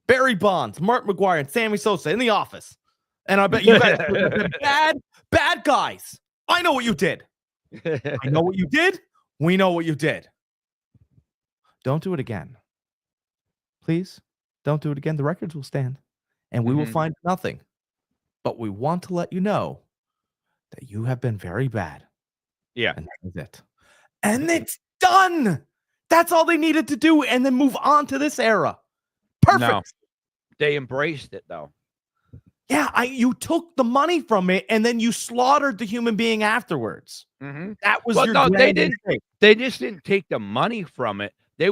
Barry Bonds, Mark McGuire, and Sammy Sosa in the office. And I bet you guys would have been bad guys. I know what you did. I know what you did. We know what you did. Don't do it again. Please, don't do it again. The records will stand, and we will find nothing. But we want to let you know that you have been very bad. Yeah. And that is it. And it's done. That's all they needed to do, and then move on to this era. Perfect. No, they embraced it, though. Yeah, you took the money from it, and then you slaughtered the human being afterwards. Mm-hmm. That was your they didn't. They just didn't take the money from it. They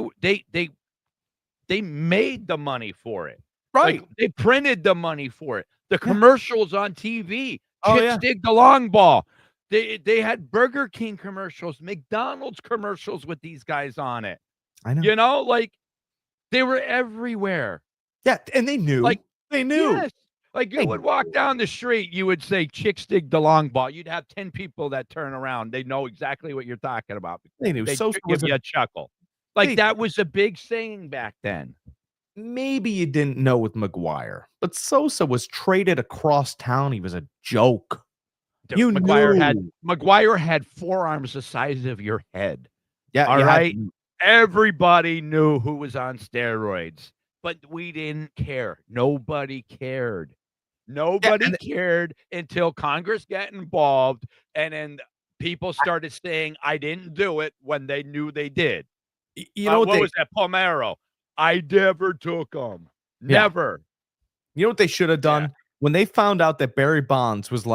made the money for it. Right. Like, they printed the money for it. The commercials on TV. Oh, Chicks dig the long ball. They had Burger King commercials, McDonald's commercials with these guys on it. I know. Like they were everywhere. Yeah, and they knew. They knew. Yes. Like you would walk down the street, you would say chicks dig the long ball. You'd have 10 people that turn around. They know exactly what you're talking about. They knew. They'd Sosa give you a chuckle. Like that was a big saying back then. Maybe you didn't know with McGuire, but Sosa was traded across town. He was a joke. Dude, McGuire had forearms the size of your head. Yeah. All right. Everybody knew who was on steroids, but we didn't care. Nobody cared. Nobody cared until Congress got involved, and then people started saying, I didn't do it when they knew they did. You know what was that? Palmero. I never took them. Never. You know what they should have done? When they found out that Barry Bonds was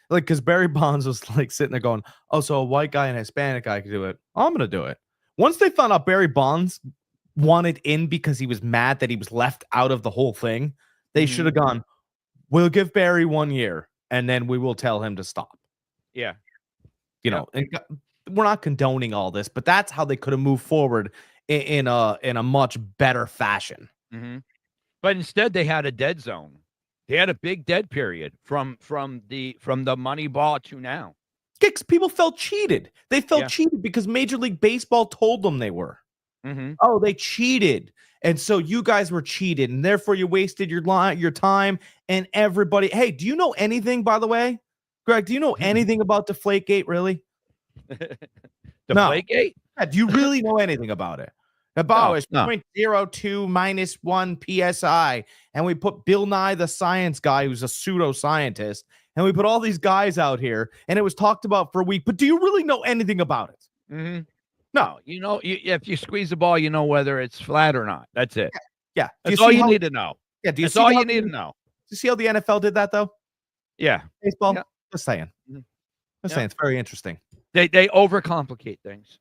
because Barry Bonds was sitting there going, oh, so a white guy and a Hispanic guy could do it. I'm going to do it. Once they found out Barry Bonds wanted in because he was mad that he was left out of the whole thing, they should have gone, we'll give Barry 1 year, and then we will tell him to stop. Yeah. And we're not condoning all this, but that's how they could have moved forward in a much better fashion. Mm-hmm. But instead, they had a dead zone. They had a big dead period from the money ball to now. People felt cheated. They felt cheated because Major League Baseball told them they were. Mm-hmm. Oh, they cheated. And so you guys were cheated, and therefore you wasted your time and everybody. Hey, do you know anything, by the way? Greg, do you know anything about Deflategate, really? Deflategate? Yeah, do you really know anything about it? About it's 0.02 minus 1 PSI. And we put Bill Nye, the science guy, who's a pseudoscientist, and we put all these guys out here, and it was talked about for a week. But do you really know anything about it? Mm-hmm. No. If you squeeze the ball, you know whether it's flat or not. That's it. Yeah. That's all you need to know. Yeah. That's all you need to know. Do you see how the NFL did that, though? Yeah. Baseball? Yeah. Just saying. Mm-hmm. Just saying. It's very interesting. They overcomplicate things.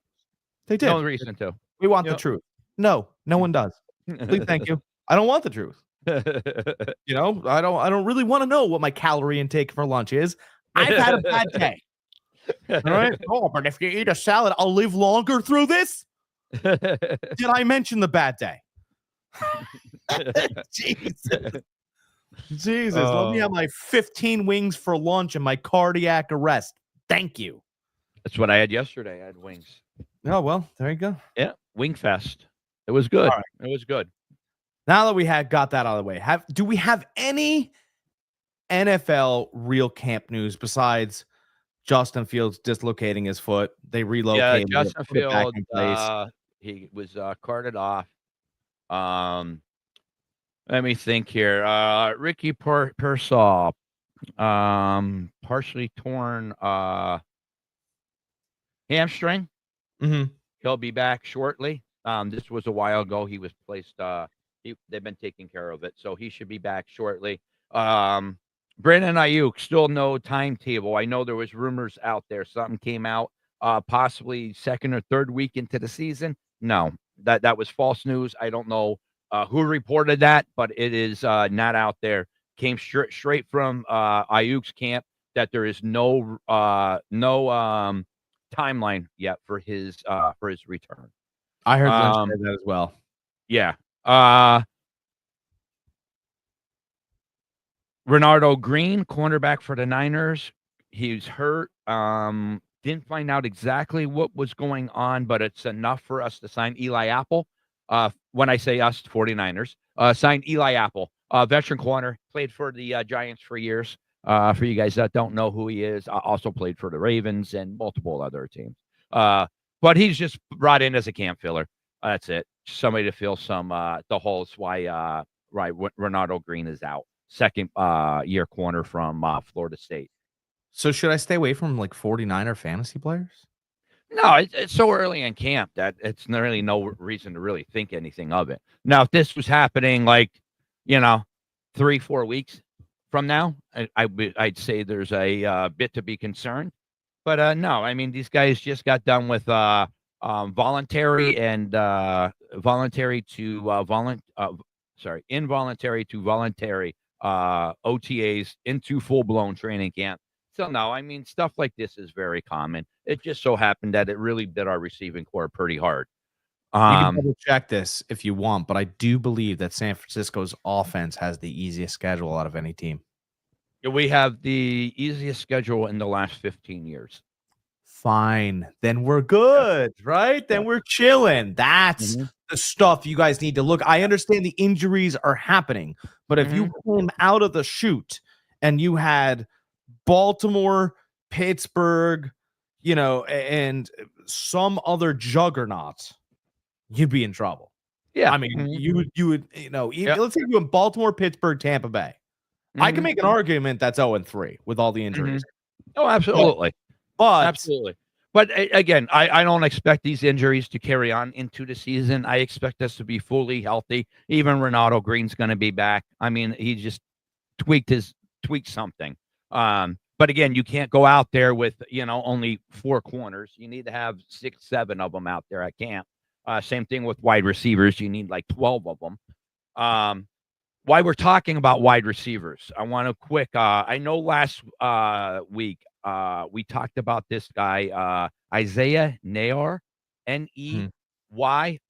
They did. No reason to. We want the Yep. truth. No one does. Please, thank you. I don't want the truth. You know, I don't really want to know what my calorie intake for lunch is. I've had a bad day. All right. Oh, but if you eat a salad, I'll live longer through this. Did I mention the bad day? Jesus. Let me have my 15 wings for lunch and my cardiac arrest. Thank you. That's what I had yesterday. I had wings. Oh, well, there you go. Yeah, Wing Fest. It was good. All right. It was good. Now that we had got that out of the way, do we have any NFL real camp news besides Justin Fields dislocating his foot? They relocated. Yeah, Justin put it back Fields. in place. He was carted off. Let me think here. Ricky Pearsall, partially torn hamstring. Mm-hmm. He'll be back shortly. This was a while ago. He was placed. They've been taking care of it, so he should be back shortly. Brandon Ayuk, still no timetable. I know there was rumors out there. Something came out, possibly second or third week into the season. No, that was false news. I don't know who reported that, but it is not out there. Came straight from Ayuk's camp that there is no timeline yet for his return. I heard Lynch say that as well. Yeah. Renardo Green, cornerback for the Niners. He's hurt. Didn't find out exactly what was going on, but it's enough for us to sign Eli Apple. When I say us, 49ers, signed Eli Apple, veteran corner, played for the Giants for years. For you guys that don't know who he is, also played for the Ravens and multiple other teams. But he's just brought in as a camp filler. That's it. Somebody to fill some the holes why Renardo Green is out. Second year corner from Florida State. So should I stay away from like 49er fantasy players? No, it's so early in camp that it's really no reason to really think anything of it. Now, if this was happening like, 3-4 weeks from now, I'd say there's a bit to be concerned. But no, I mean, these guys just got done with involuntary to voluntary OTAs into full-blown training camp. So no, I mean, stuff like this is very common. It just so happened that it really bit our receiving core pretty hard. You can double check this if you want, but I do believe that San Francisco's offense has the easiest schedule out of any team. We have the easiest schedule in the last 15 years. Fine. Then we're good, right? Then we're chilling. That's the stuff you guys need to look. I understand the injuries are happening, but if you came out of the chute and you had Baltimore, Pittsburgh, and some other juggernaut, you'd be in trouble. Yeah. I mean, you would, let's say you in Baltimore, Pittsburgh, Tampa Bay. I can make an argument that's 0-3 with all the injuries. Oh, absolutely. Absolutely. But again, I don't expect these injuries to carry on into the season. I expect us to be fully healthy. Even Renaldo Green's going to be back. I mean, he just tweaked something. But again, you can't go out there with, only 4 corners. You need to have 6, 7 of them out there at camp. Same thing with wide receivers. You need like 12 of them. Why we're talking about wide receivers, I want to I know last week we talked about this guy, Isaiah Neyor, Neyor, wide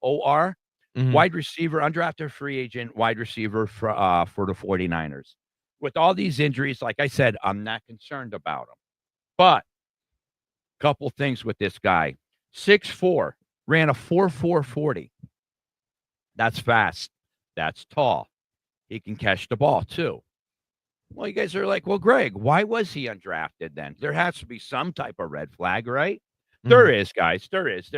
receiver, undrafted free agent, wide receiver for the 49ers. With all these injuries, like I said, I'm not concerned about him. But a couple things with this guy. 6'4", ran a 4.4 40. That's fast. That's tall. He can catch the ball, too. Well, you guys are like, well, Greg, why was he undrafted then? There has to be some type of red flag, right? There is, guys. There is.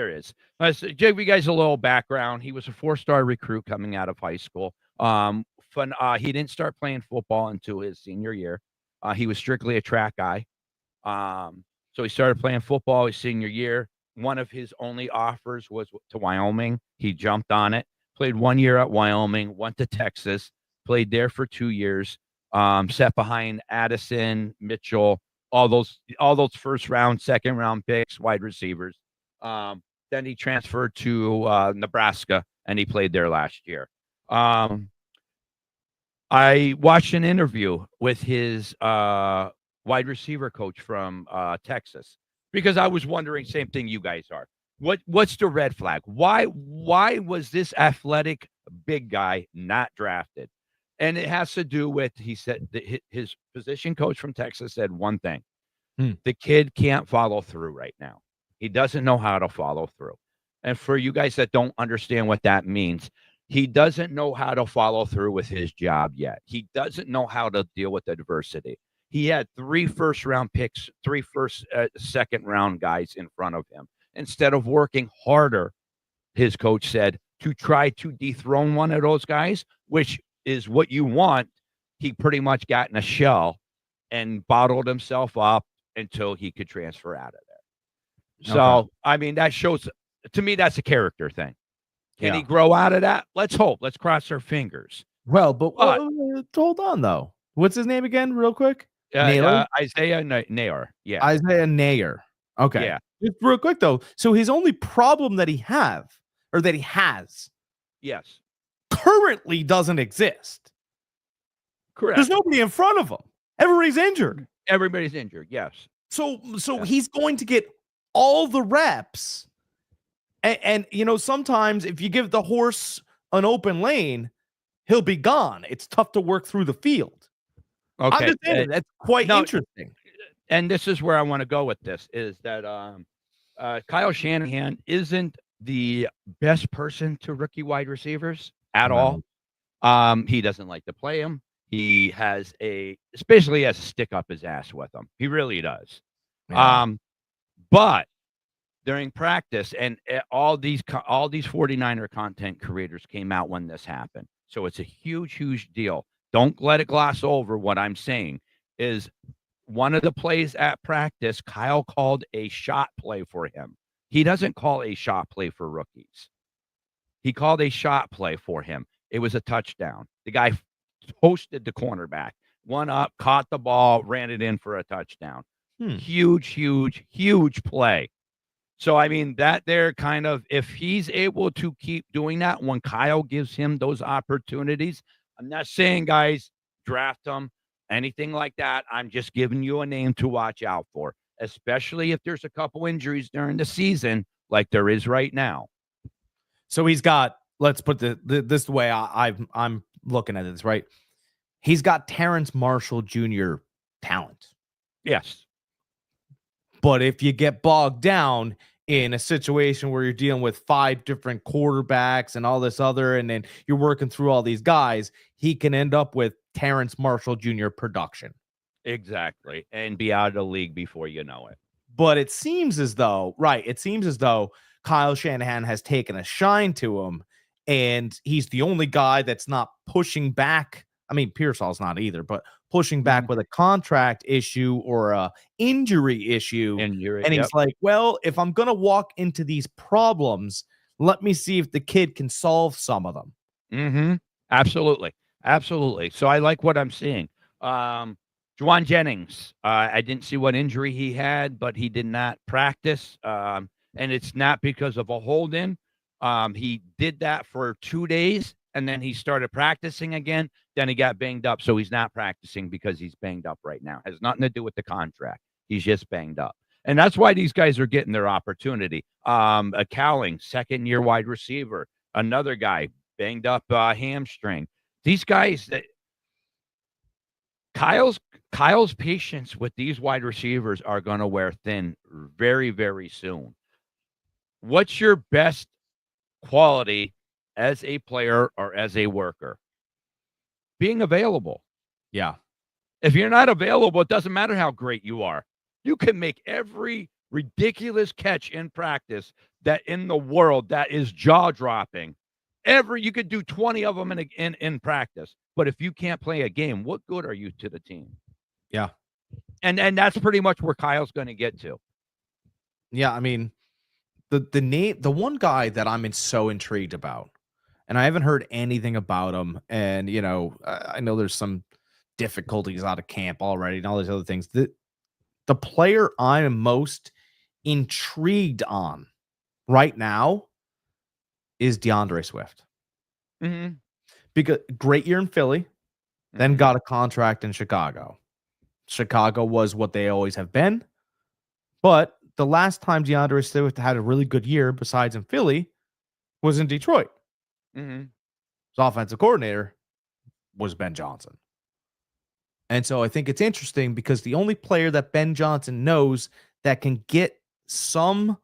Let's give you guys a little background. He was a 4-star recruit coming out of high school. He didn't start playing football until his senior year. He was strictly a track guy. So he started playing football his senior year. One of his only offers was to Wyoming. He jumped on it, played 1 year at Wyoming, went to Texas, played there for 2 years, sat behind Addison, Mitchell, all those first round, second round picks, wide receivers. Then he transferred to Nebraska, and he played there last year. I watched an interview with his wide receiver coach from Texas, because I was wondering, same thing you guys are. What's the red flag? Why was this athletic big guy not drafted? And it has to do with, he said, his position coach from Texas said one thing. The kid can't follow through right now. He doesn't know how to follow through. And for you guys that don't understand what that means, he doesn't know how to follow through with his job yet. He doesn't know how to deal with adversity. He had 3 first-round picks, 3 second-round guys in front of him. Instead of working harder, his coach said, to try to dethrone one of those guys, which is what you want, he pretty much got in a shell and bottled himself up until he could transfer out of there. So, I mean, that shows, to me, that's a character thing. Can he grow out of that? Let's hope. Let's cross our fingers. Well, but hold on, though. What's his name again, real quick? Isaiah Nair. Yeah. Isaiah Nair. Okay. Yeah. Just real quick, though. So his only problem that he has, yes, currently doesn't exist. Correct. There's nobody in front of him. Everybody's injured. Everybody's injured. Yes. So he's going to get all the reps. And you know, sometimes if you give the horse an open lane, he'll be gone. It's tough to work through the field. Okay. I'm just saying, that's quite interesting. And this is where I want to go with this, is that Kyle Shanahan isn't the best person to rookie wide receivers at all. He doesn't like to play them. He has especially has a stick up his ass with them. He really does. Yeah. But during practice, and all these 49er content creators came out when this happened. So it's a huge, huge deal. Don't let it gloss over what I'm saying. Is one of the plays at practice, Kyle called a shot play for him. He doesn't call a shot play for rookies. He called a shot play for him. It was a touchdown. The guy toasted the cornerback, one up, caught the ball, ran it in for a touchdown. Huge, huge, huge play. So, I mean, that there kind of, if he's able to keep doing that when Kyle gives him those opportunities, I'm not saying, guys, draft him, anything like that. I'm just giving you a name to watch out for, especially if there's a couple injuries during the season like there is right now. So he's got, let's put this the way I'm looking at this, right? He's got Terrence Marshall Jr. talent. Yes. But if you get bogged down in a situation where you're dealing with 5 different quarterbacks and all this other, and then you're working through all these guys, he can end up with Terrence Marshall Jr. production. Exactly. And be out of the league before you know it. But it seems as though Kyle Shanahan has taken a shine to him, and he's the only guy that's not pushing back. I mean, Pearsall's not either, but pushing back with a contract issue or a injury issue. And he's like, well, if I'm going to walk into these problems, let me see if the kid can solve some of them. Mm-hmm. Absolutely. Absolutely. So I like what I'm seeing. Juwan Jennings, I didn't see what injury he had, but he did not practice. And it's not because of a hold-in. He did that for 2 days, and then he started practicing again. Then he got banged up, so he's not practicing because he's banged up right now. Has nothing to do with the contract. He's just banged up. And that's why these guys are getting their opportunity. A Cowling, second-year wide receiver. Another guy, banged up hamstring. These guys, Kyle's patience with these wide receivers are going to wear thin very, very soon. What's your best quality as a player or as a worker? Being available. Yeah. If you're not available, it doesn't matter how great you are. You can make every ridiculous catch in practice that in the world that is jaw-dropping. You could do 20 of them in practice. But if you can't play a game, what good are you to the team? Yeah. And that's pretty much where Kyle's going to get to. Yeah, I mean, the one guy that I'm so intrigued about, and I haven't heard anything about him, and you know, I know there's some difficulties out of camp already and all these other things. The The player I am most intrigued on right now is DeAndre Swift. Mm-hmm. Because great year in Philly, then got a contract in Chicago. Chicago was what they always have been. But the last time DeAndre Swift had a really good year, besides in Philly, was in Detroit. Mm-hmm. His offensive coordinator was Ben Johnson. And so I think it's interesting because the only player that Ben Johnson knows that can get some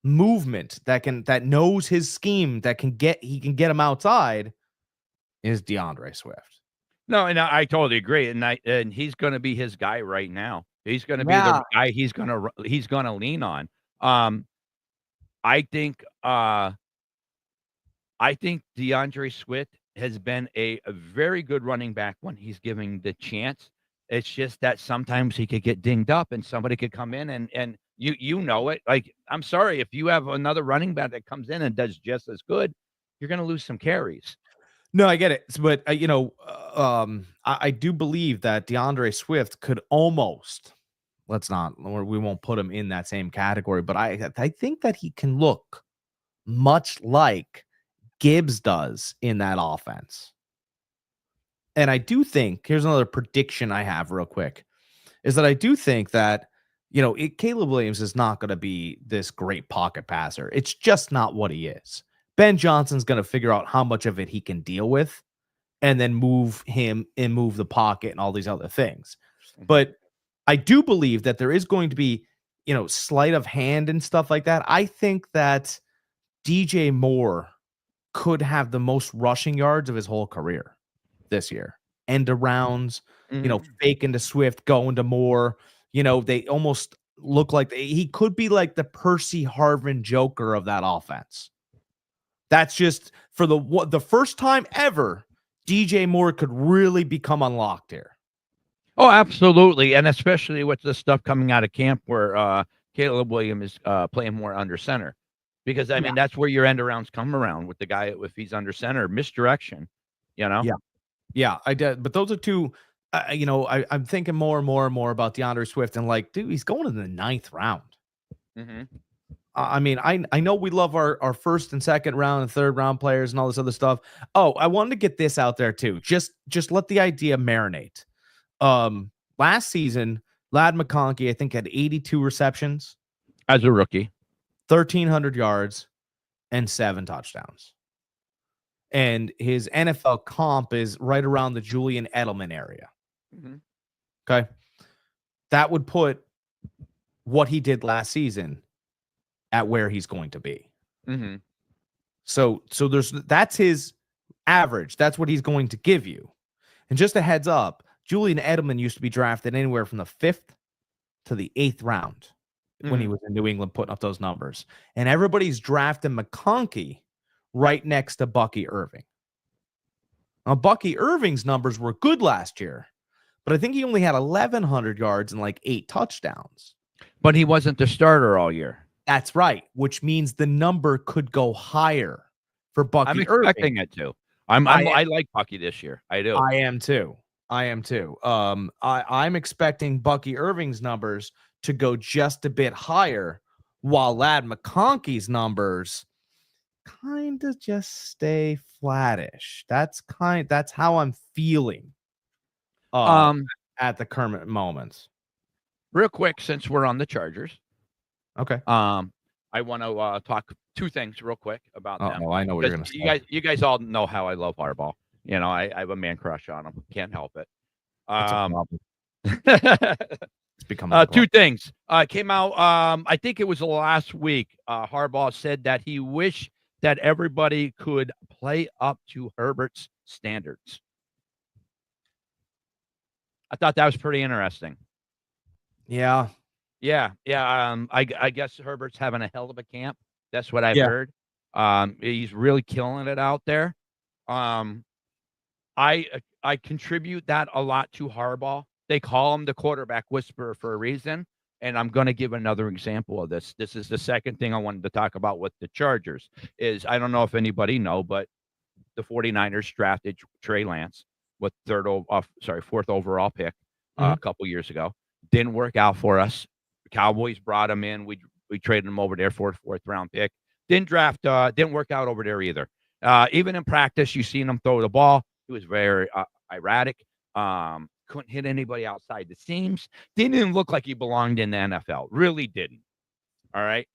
movement, that knows his scheme, he can get him outside, is DeAndre Swift. No, and I totally agree, and he's going to be his guy right now. He's going to be the guy he's going to lean on. I think DeAndre Swift has been a very good running back when he's giving the chance. It's just that sometimes he could get dinged up and somebody could come in and you know it. Like, I'm sorry, if you have another running back that comes in and does just as good, you're going to lose some carries. No, I get it. But, I do believe that DeAndre Swift could almost, we won't put him in that same category, but I think that he can look much like Gibbs does in that offense. And I do think, here's another prediction I have real quick, is that I do think that, Caleb Williams is not going to be this great pocket passer. It's just not what he is. Ben Johnson's going to figure out how much of it he can deal with and then move him and move the pocket and all these other things. But I do believe that there is going to be, sleight of hand and stuff like that. I think that DJ Moore could have the most rushing yards of his whole career this year. End arounds, faking to Swift, going to Moore. They almost look like he could be like the Percy Harvin Joker of that offense. That's just for the first time ever, DJ Moore could really become unlocked here. Oh, absolutely. And especially with the stuff coming out of camp where Caleb Williams is playing more under center. Because, I mean, that's where your end arounds come around with the guy if he's under center. Misdirection, Yeah, I did. But those are two, I'm thinking more and more about DeAndre Swift. And like, dude, he's going in the 9th round. Mm-hmm. I mean, I know we love our first and second round and third round players and all this other stuff. Oh, I wanted to get this out there too. Just let the idea marinate. Last season, Ladd McConkey, I think, had 82 receptions as a rookie, 1,300 yards, and 7 touchdowns. And his NFL comp is right around the Julian Edelman area. Mm-hmm. Okay. That would put what he did last season at where he's going to be. Mm-hmm. So that's his average. That's what he's going to give you. And just a heads up, Julian Edelman used to be drafted anywhere from the 5th to the 8th round when he was in New England putting up those numbers. And everybody's drafting McConkey right next to Bucky Irving. Now, Bucky Irving's numbers were good last year, but I think he only had 1,100 yards and like 8 touchdowns. But he wasn't the starter all year. That's right, which means the number could go higher for Bucky Irving. I'm expecting it to. I like Bucky this year. I do. I am too. I'm expecting Bucky Irving's numbers to go just a bit higher, while Ladd McConkey's numbers kind of just stay flattish. That's how I'm feeling at the current moment. Real quick, since we're on the Chargers. Okay. I want to talk 2 things real quick about them. Oh, I know what you're going to say. You guys all know how I love Harbaugh. I have a man crush on him. Can't help it. It's become 2 things came out. I think it was last week. Harbaugh said that he wished that everybody could play up to Herbert's standards. I thought that was pretty interesting. Yeah. I guess Herbert's having a hell of a camp. That's what I've heard. He's really killing it out there. I contribute that a lot to Harbaugh. They call him the quarterback whisperer for a reason. And I'm going to give another example of this. This is the second thing I wanted to talk about with the Chargers is, I don't know if anybody know, but the 49ers drafted Trey Lance with 4th overall pick a couple years ago. Didn't work out for us. Cowboys brought him in. We traded him over there for a fourth-round pick. Didn't work out over there either. Even in practice, you seen him throw the ball. He was very erratic. Couldn't hit anybody outside the seams. Didn't even look like he belonged in the NFL. Really didn't. All right.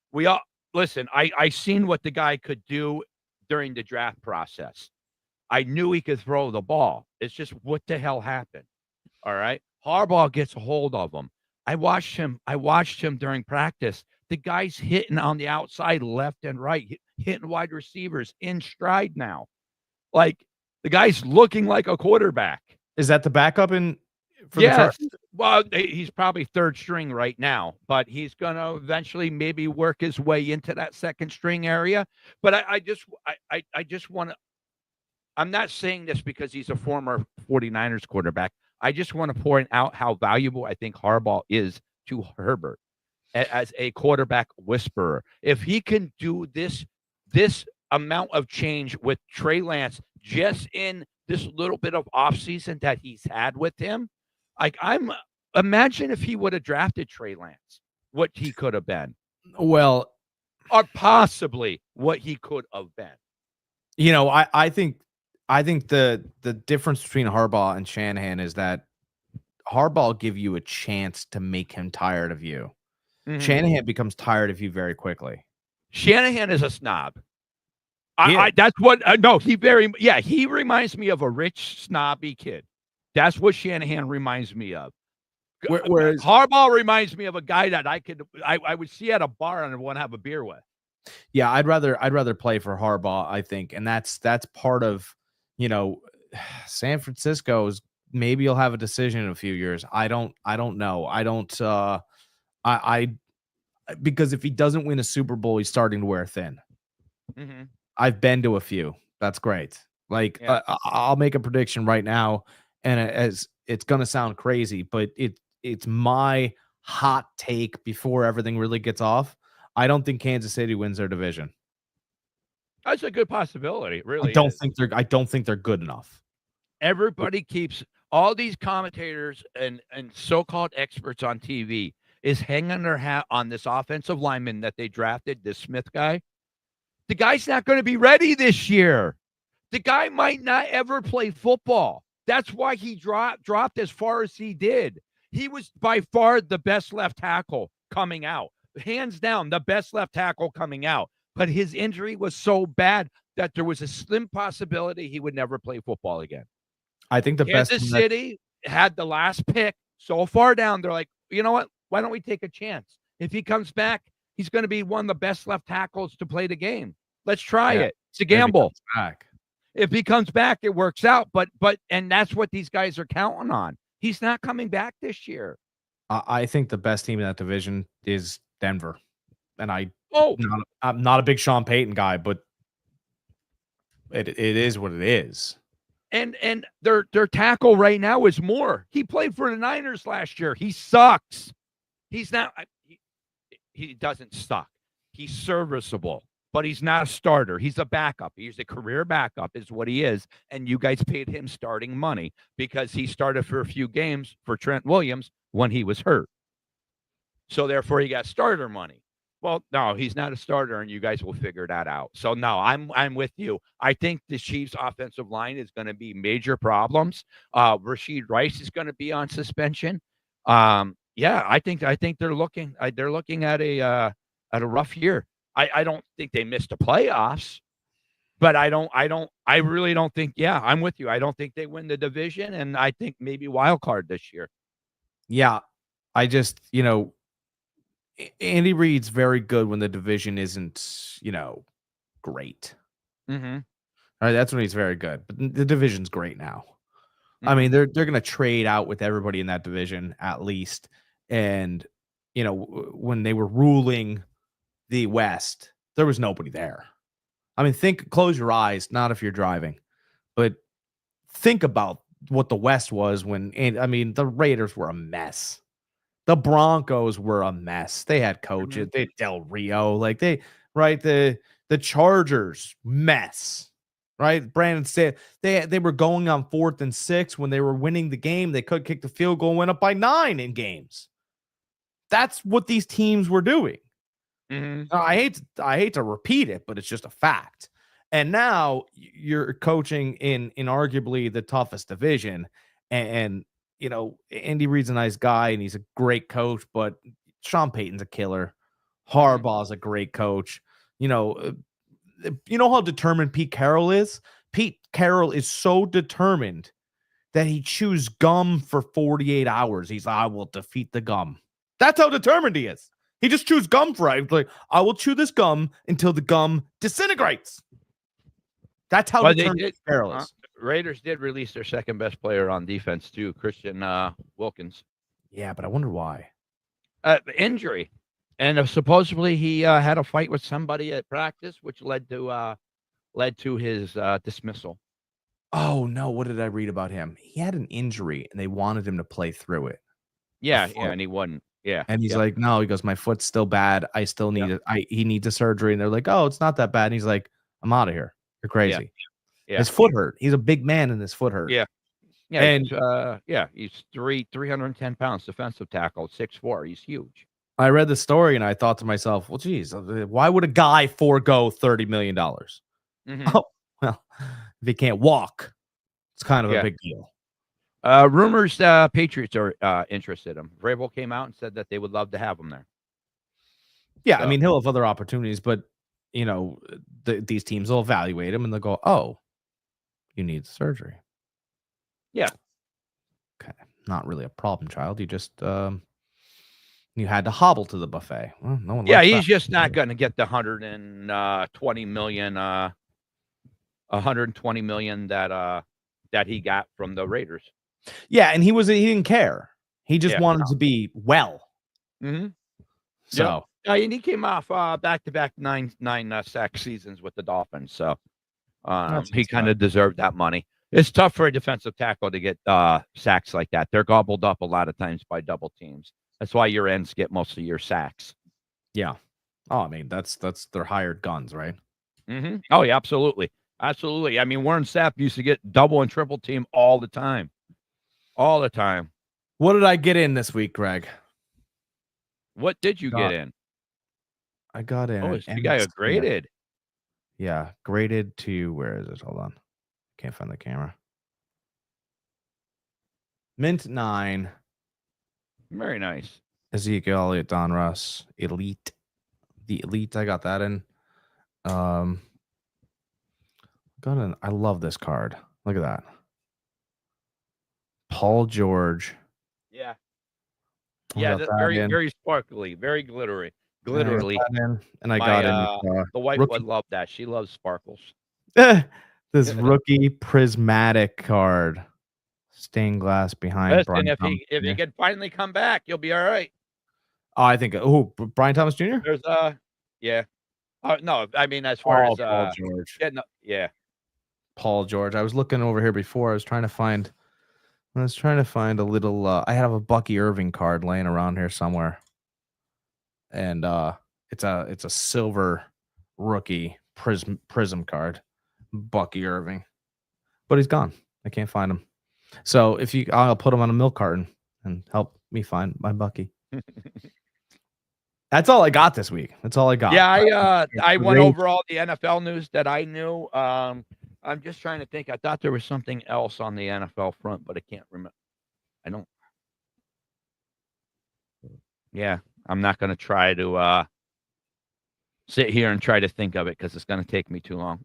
Listen, I seen what the guy could do during the draft process. I knew he could throw the ball. It's just what the hell happened. All right. Harbaugh gets a hold of him. I watched him during practice. The guy's hitting on the outside, left and right, hitting wide receivers in stride now. Like, the guy's looking like a quarterback. Is that the backup the yes. Well, he's probably third string right now, but he's going to eventually maybe work his way into that second string area. But I just want to, I'm not saying this because he's a former 49ers quarterback. I just want to point out how valuable I think Harbaugh is to Herbert as a quarterback whisperer. If he can do this amount of change with Trey Lance just in this little bit of offseason that he's had with him, like, imagine if he would have drafted Trey Lance, what he could have been. Well, or possibly what he could have been. You know, I think the difference between Harbaugh and Shanahan is that Harbaugh will give you a chance to make him tired of you. Mm-hmm. Shanahan becomes tired of you very quickly. Shanahan is a snob. That's what he reminds me of a rich, snobby kid. That's what Shanahan reminds me of. Whereas Harbaugh reminds me of a guy that I would see at a bar and want to have a beer with. Yeah, I'd rather play for Harbaugh, I think, and that's part of, you know, San Francisco's. Maybe you'll have a decision in a few years. I don't know. Because if he doesn't win a Super Bowl, he's starting to wear thin. Mm-hmm. I've been to a few. That's great. Like, yeah. I'll make a prediction right now, and it's going to sound crazy, but it's my hot take before everything really gets off. I don't think Kansas City wins their division. That's a good possibility. Really, I don't think they're good enough. Everybody keeps all these commentators and so-called experts on TV is hanging their hat on this offensive lineman that they drafted, this Smith guy. The guy's not going to be ready this year. The guy might not ever play football. That's why he dropped as far as he did. He was by far the best left tackle coming out. Hands down, the best left tackle coming out. But his injury was so bad that there was a slim possibility he would never play football again. I think Kansas City had the last pick so far down. They're like, you know what? Why don't we take a chance? If he comes back, he's going to be one of the best left tackles to play the game. Let's try it. It's a gamble. If he comes back, it works out. But that's what these guys are counting on. He's not coming back this year. I think the best team in that division is Denver. And I'm not a big Sean Payton guy, but it is what it is. And their tackle right now is Moore. He played for the Niners last year. He sucks. He's not. He doesn't suck. He's serviceable, but he's not a starter. He's a backup. He's a career backup is what he is. And you guys paid him starting money because he started for a few games for Trent Williams when he was hurt. So therefore, he got starter money. Well, no, he's not a starter, and you guys will figure that out. So, no, I'm with you. I think the Chiefs' offensive line is going to be major problems. Rashid Rice is going to be on suspension. I think they're looking at a rough year. I don't think they missed the playoffs, but I really don't think. Yeah, I'm with you. I don't think they win the division, and I think maybe wild card this year. Yeah, I just Andy Reid's very good when the division isn't, great. Mm-hmm. All right, that's when he's very good. But the division's great now. Mm-hmm. I mean, they're going to trade out with everybody in that division at least. And, when they were ruling the West, there was nobody there. I mean, close your eyes, not if you're driving, but think about what the West was the Raiders were a mess. The Broncos were a mess. They had coaches. They had Del Rio. The Chargers, mess. Right? Brandon said they were going on 4th and 6 when they were winning the game. They could kick the field goal, went up by 9 in games. That's what these teams were doing. Mhm. I hate to repeat it, but it's just a fact. And now you're coaching in arguably the toughest division, and Andy Reid's a nice guy and he's a great coach, but Sean Payton's a killer. Harbaugh's a great coach. You know how determined Pete Carroll is? Pete Carroll is so determined that he chews gum for 48 hours. He's I will defeat the gum. That's how determined he is. He just chews gum for it. Like, I will chew this gum until the gum disintegrates. That's how determined Carroll is. Raiders did release their second best player on defense too, Christian Wilkins. Yeah, but I wonder why. Injury. And supposedly he had a fight with somebody at practice, which led to his dismissal. Oh no, what did I read about him? He had an injury and they wanted him to play through it. Yeah, and he wouldn't. Yeah. And he's like, no, he goes, my foot's still bad. I still need it. He needs a surgery. And they're like, oh, it's not that bad. And he's like, I'm out of here. You're crazy. Yeah. His foot hurt. He's a big man and his foot hurt. Yeah. Yeah. And he's 310 pounds, defensive tackle, 6'4". He's huge. I read the story and I thought to myself, well, geez, why would a guy forego $30 million? Mm-hmm. Oh, well, if he can't walk, it's kind of a big deal. Rumors Patriots are interested in him. Vrabel came out and said that they would love to have him there. Yeah, so. I mean, he'll have other opportunities, but, these teams will evaluate him and they'll go, oh, you need surgery. Yeah. Okay. Not really a problem, child. You just you had to hobble to the buffet. Well, no one. Yeah, he's just not going to get the 120 million that he got from the Raiders. Yeah, and he didn't care. He just wanted to be well. Mm-hmm. So and he came off back-to-back nine sack seasons with the Dolphins. So he kind of deserved that money. It's tough for a defensive tackle to get sacks like that. They're gobbled up a lot of times by double teams. That's why your ends get most of your sacks. Yeah. Oh, I mean, that's their hired guns, right? Mm-hmm. Oh, yeah, absolutely. Absolutely. I mean, Warren Sapp used to get double and triple team all the time. All the time. What did I get in this week, Greg? What did you get in? I got in. Oh, you got graded. Yeah, graded to, where is it? Hold on. Can't find the camera. Mint 9. Very nice. Ezekiel Elliott, Don Russ, Elite. The Elite, I got that in. I love this card. Look at that. Paul George. Yeah. Yeah, that's very sparkly, very glittery. Glitterly. And I got in. The wife would love that. She loves sparkles. This rookie prismatic card. Stained glass behind. Listen, if he can finally come back, you'll be all right. Oh, I think. Oh, Brian Thomas Jr. There's yeah. No, I mean as far as Paul George. Yeah. Paul George. I was looking over here before. I was trying to find a little. I have a Bucky Irving card laying around here somewhere, and it's a silver rookie prism card, Bucky Irving, but he's gone. I can't find him. So I'll put him on a milk carton and help me find my Bucky. That's all I got this week. That's all I got. Yeah, I went over all the NFL news that I knew. I'm just trying to think. I thought there was something else on the NFL front, but I can't remember. I don't. Yeah, I'm not going to try to sit here and try to think of it because it's going to take me too long.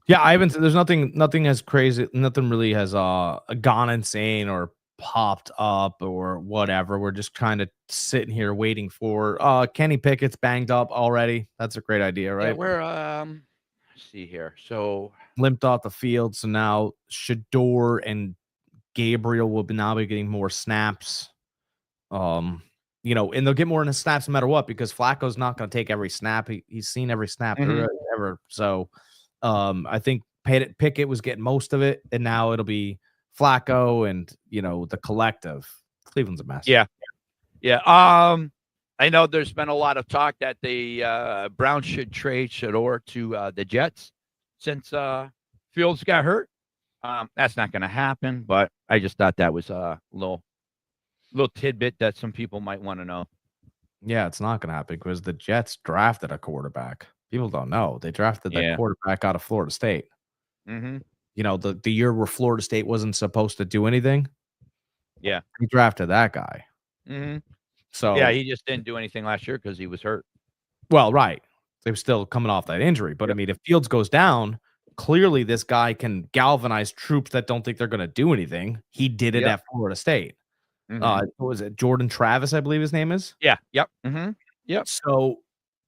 Yeah, I haven't. There's nothing as crazy. Nothing really has gone insane or popped up or whatever. We're just kind of sitting here waiting for Kenny Pickett's banged up already. That's a great idea, right? Yeah, we're let's see here. So limped off the field. So now Shador and Gabriel will now be getting more snaps. And they'll get more in the snaps no matter what, because Flacco's not going to take every snap. He's seen every snap ever. So I think Pickett was getting most of it, and now it'll be Flacco and the collective. Cleveland's a mess. Yeah. I know there's been a lot of talk that the Browns should trade Shador to the Jets since Fields got hurt. That's not going to happen, but I just thought that was a little tidbit that some people might want to know. Yeah, it's not going to happen because the Jets drafted a quarterback. People don't know. They drafted that Yeah. quarterback out of Florida State. Mm-hmm. You know, the year where Florida State wasn't supposed to do anything, Yeah. he drafted that guy. Mm-hmm. Yeah, So, he just didn't do anything last year because he was hurt. well, right. They were still coming off that injury. But I Yep. mean, if Fields goes down, clearly this guy can galvanize troops that don't think they're going to do anything. He did it Yep. at Florida State. Mhm. What was it? Jordan Travis, I believe his name is. Yeah. Yep. Mhm. Yep. So,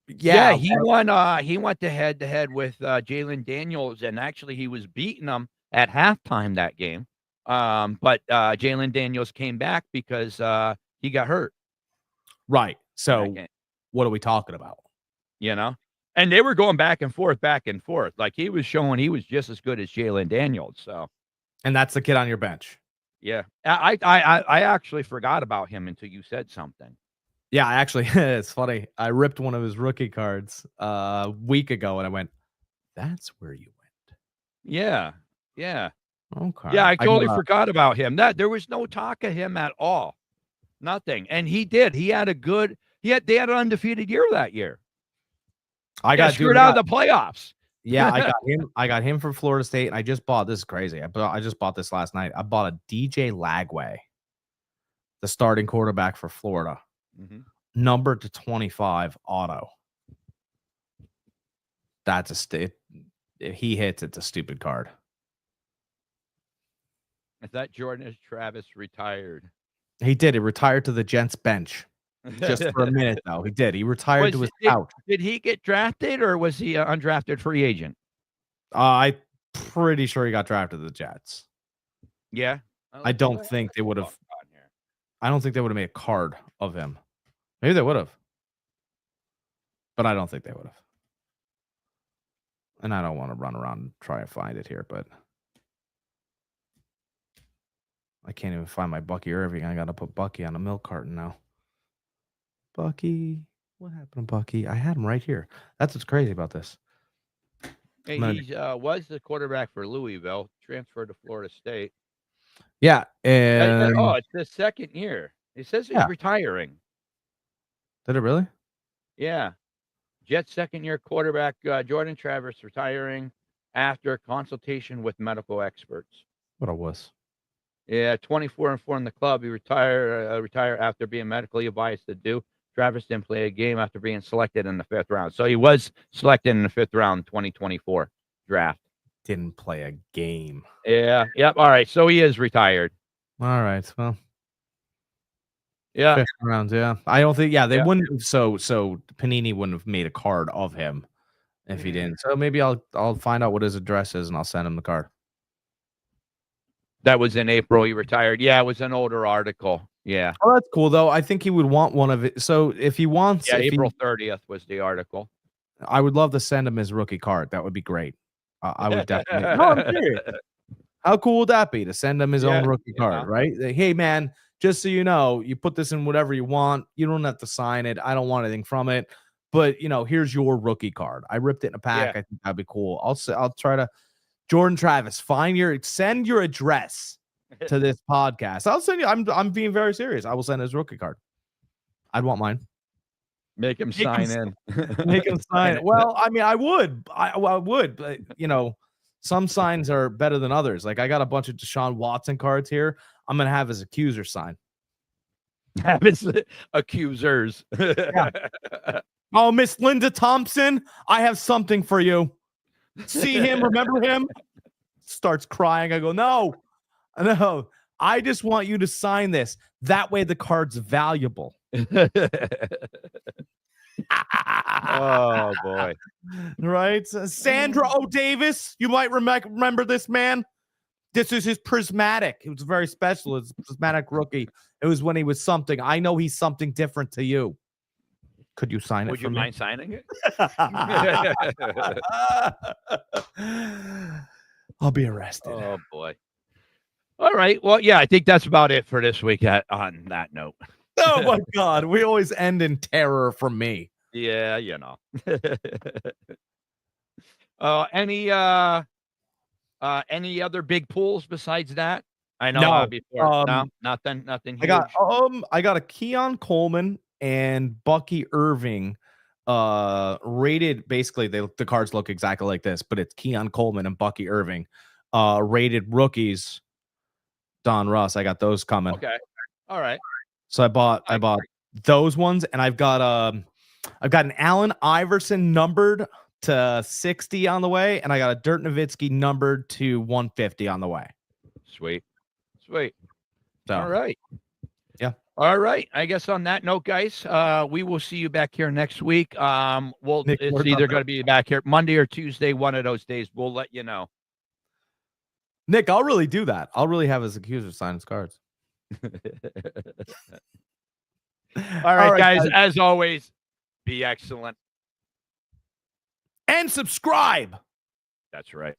Yeah, yeah, he won. He went to head with Jalen Daniels, and actually he was beating him at halftime that game. But Jalen Daniels came back because he got hurt right. in that So, game. what are we talking about? You know, and they were going back and forth, back and forth. Like he was showing he was just as good as Jalen Daniels. So, And that's the kid on your bench. yeah, I actually forgot about him until you said something. Yeah, actually, it's funny. I ripped one of his rookie cards a week ago, and I went, "That's where you went." Yeah. Yeah. Okay. Yeah, I totally got forgot about him. That there was no talk of him at all. Nothing. And he did. He had they had an undefeated year that year. I Got got screwed out of the playoffs. yeah, I got him. I got him from Florida State, and I just bought this is crazy. I just bought this last night. I bought a DJ Lagway, the starting quarterback for Florida, Mhm. number to 25 auto. That's if he hits, it's a stupid card. I thought Jordan Travis retired. He did. He retired to the Gents bench just for a minute, though. He did. He retired to his couch. Did he get drafted or was he an undrafted free agent? I'm pretty sure he got drafted to the Jets. Yeah. I don't think they would have. I don't think they would have made a card of him. Maybe they would have, but I don't think they would have. And I don't want to run around and try and find it here, but I can't even find my Bucky Irving. I got to put Bucky on a milk carton now. Bucky, what happened to Bucky? I had him right here. That's what's crazy about this. Hey, he was the quarterback for Louisville, transferred to Florida State. Yeah, and it's the second year. It says he's Yeah. retiring. Did it really? Yeah. Jets second-year quarterback Jordan Travis retiring after consultation with medical experts. What it was? Yeah, 24-4 in the club. He retire after being medically advised to do. Travis didn't play a game after being selected in the 5th round. So he was selected in the 5th round, 2024 draft. Didn't play a game. Yeah. Yep. All right. So he is retired. All right. Well, Yeah. 5th round. Yeah, I don't think. Yeah, they Yeah. wouldn't. So Panini wouldn't have made a card of him if he didn't. So maybe I'll find out what his address is and I'll send him the card. That was in April. He retired. Yeah, it was an older article. Yeah. Oh, that's cool though. I think he would want one of it. So if he wants, Yeah, if April 30th was the article. I would love to send him his rookie card. That would be great. I would definitely. No, I'm serious. How cool would that be to send him his own rookie card, right? Like, hey, man, just so you know, you put this in whatever you want. You don't have to sign it. I don't want anything from it. But, here's your rookie card. I ripped it in a pack. I think that'd be cool. I'll try to Jordan Travis, send your address to this podcast. I'll send you. I'm being very serious. I will send his rookie card. I'd want mine. Make him sign in. Make him sign it. Well, I mean, I would. I would, but some signs are better than others. Like I got a bunch of Deshaun Watson cards here. I'm gonna have his accuser sign. Have his accusers. Yeah. Oh, Miss Linda Thompson, I have something for you. See him? Remember him? Starts crying. I go, no. I just want you to sign this. That way the card's valuable. Oh boy. Right? Sandra O. Davis. You might remember this man. This is his prismatic. It was very special. It's prismatic rookie. It was when he was something. I know he's something different to you. Could you sign it? Would you mind signing it? I'll be arrested. Oh boy. All right. Well, yeah, I think that's about it for this week on that note. Oh my God. We always end in terror from me. Yeah, any other big pools besides that? I know No, before. No, nothing huge. I got a Keon Coleman and Bucky Irving rated, basically the cards look exactly like this, but it's Keon Coleman and Bucky Irving rated rookies. Don Russ, I got those coming. Okay. All right. So I bought those ones, and I've got an Allen Iverson numbered to 60 on the way, and I got a Dirk Nowitzki numbered to 150 on the way. Sweet. So, all right. Yeah. All right. I guess on that note, guys, we will see you back here next week. It's either going to be back here Monday or Tuesday, one of those days. We'll let you know. Nick, I'll really do that. I'll really have his accuser sign his cards. All right, guys. As always, be excellent. And subscribe. That's right.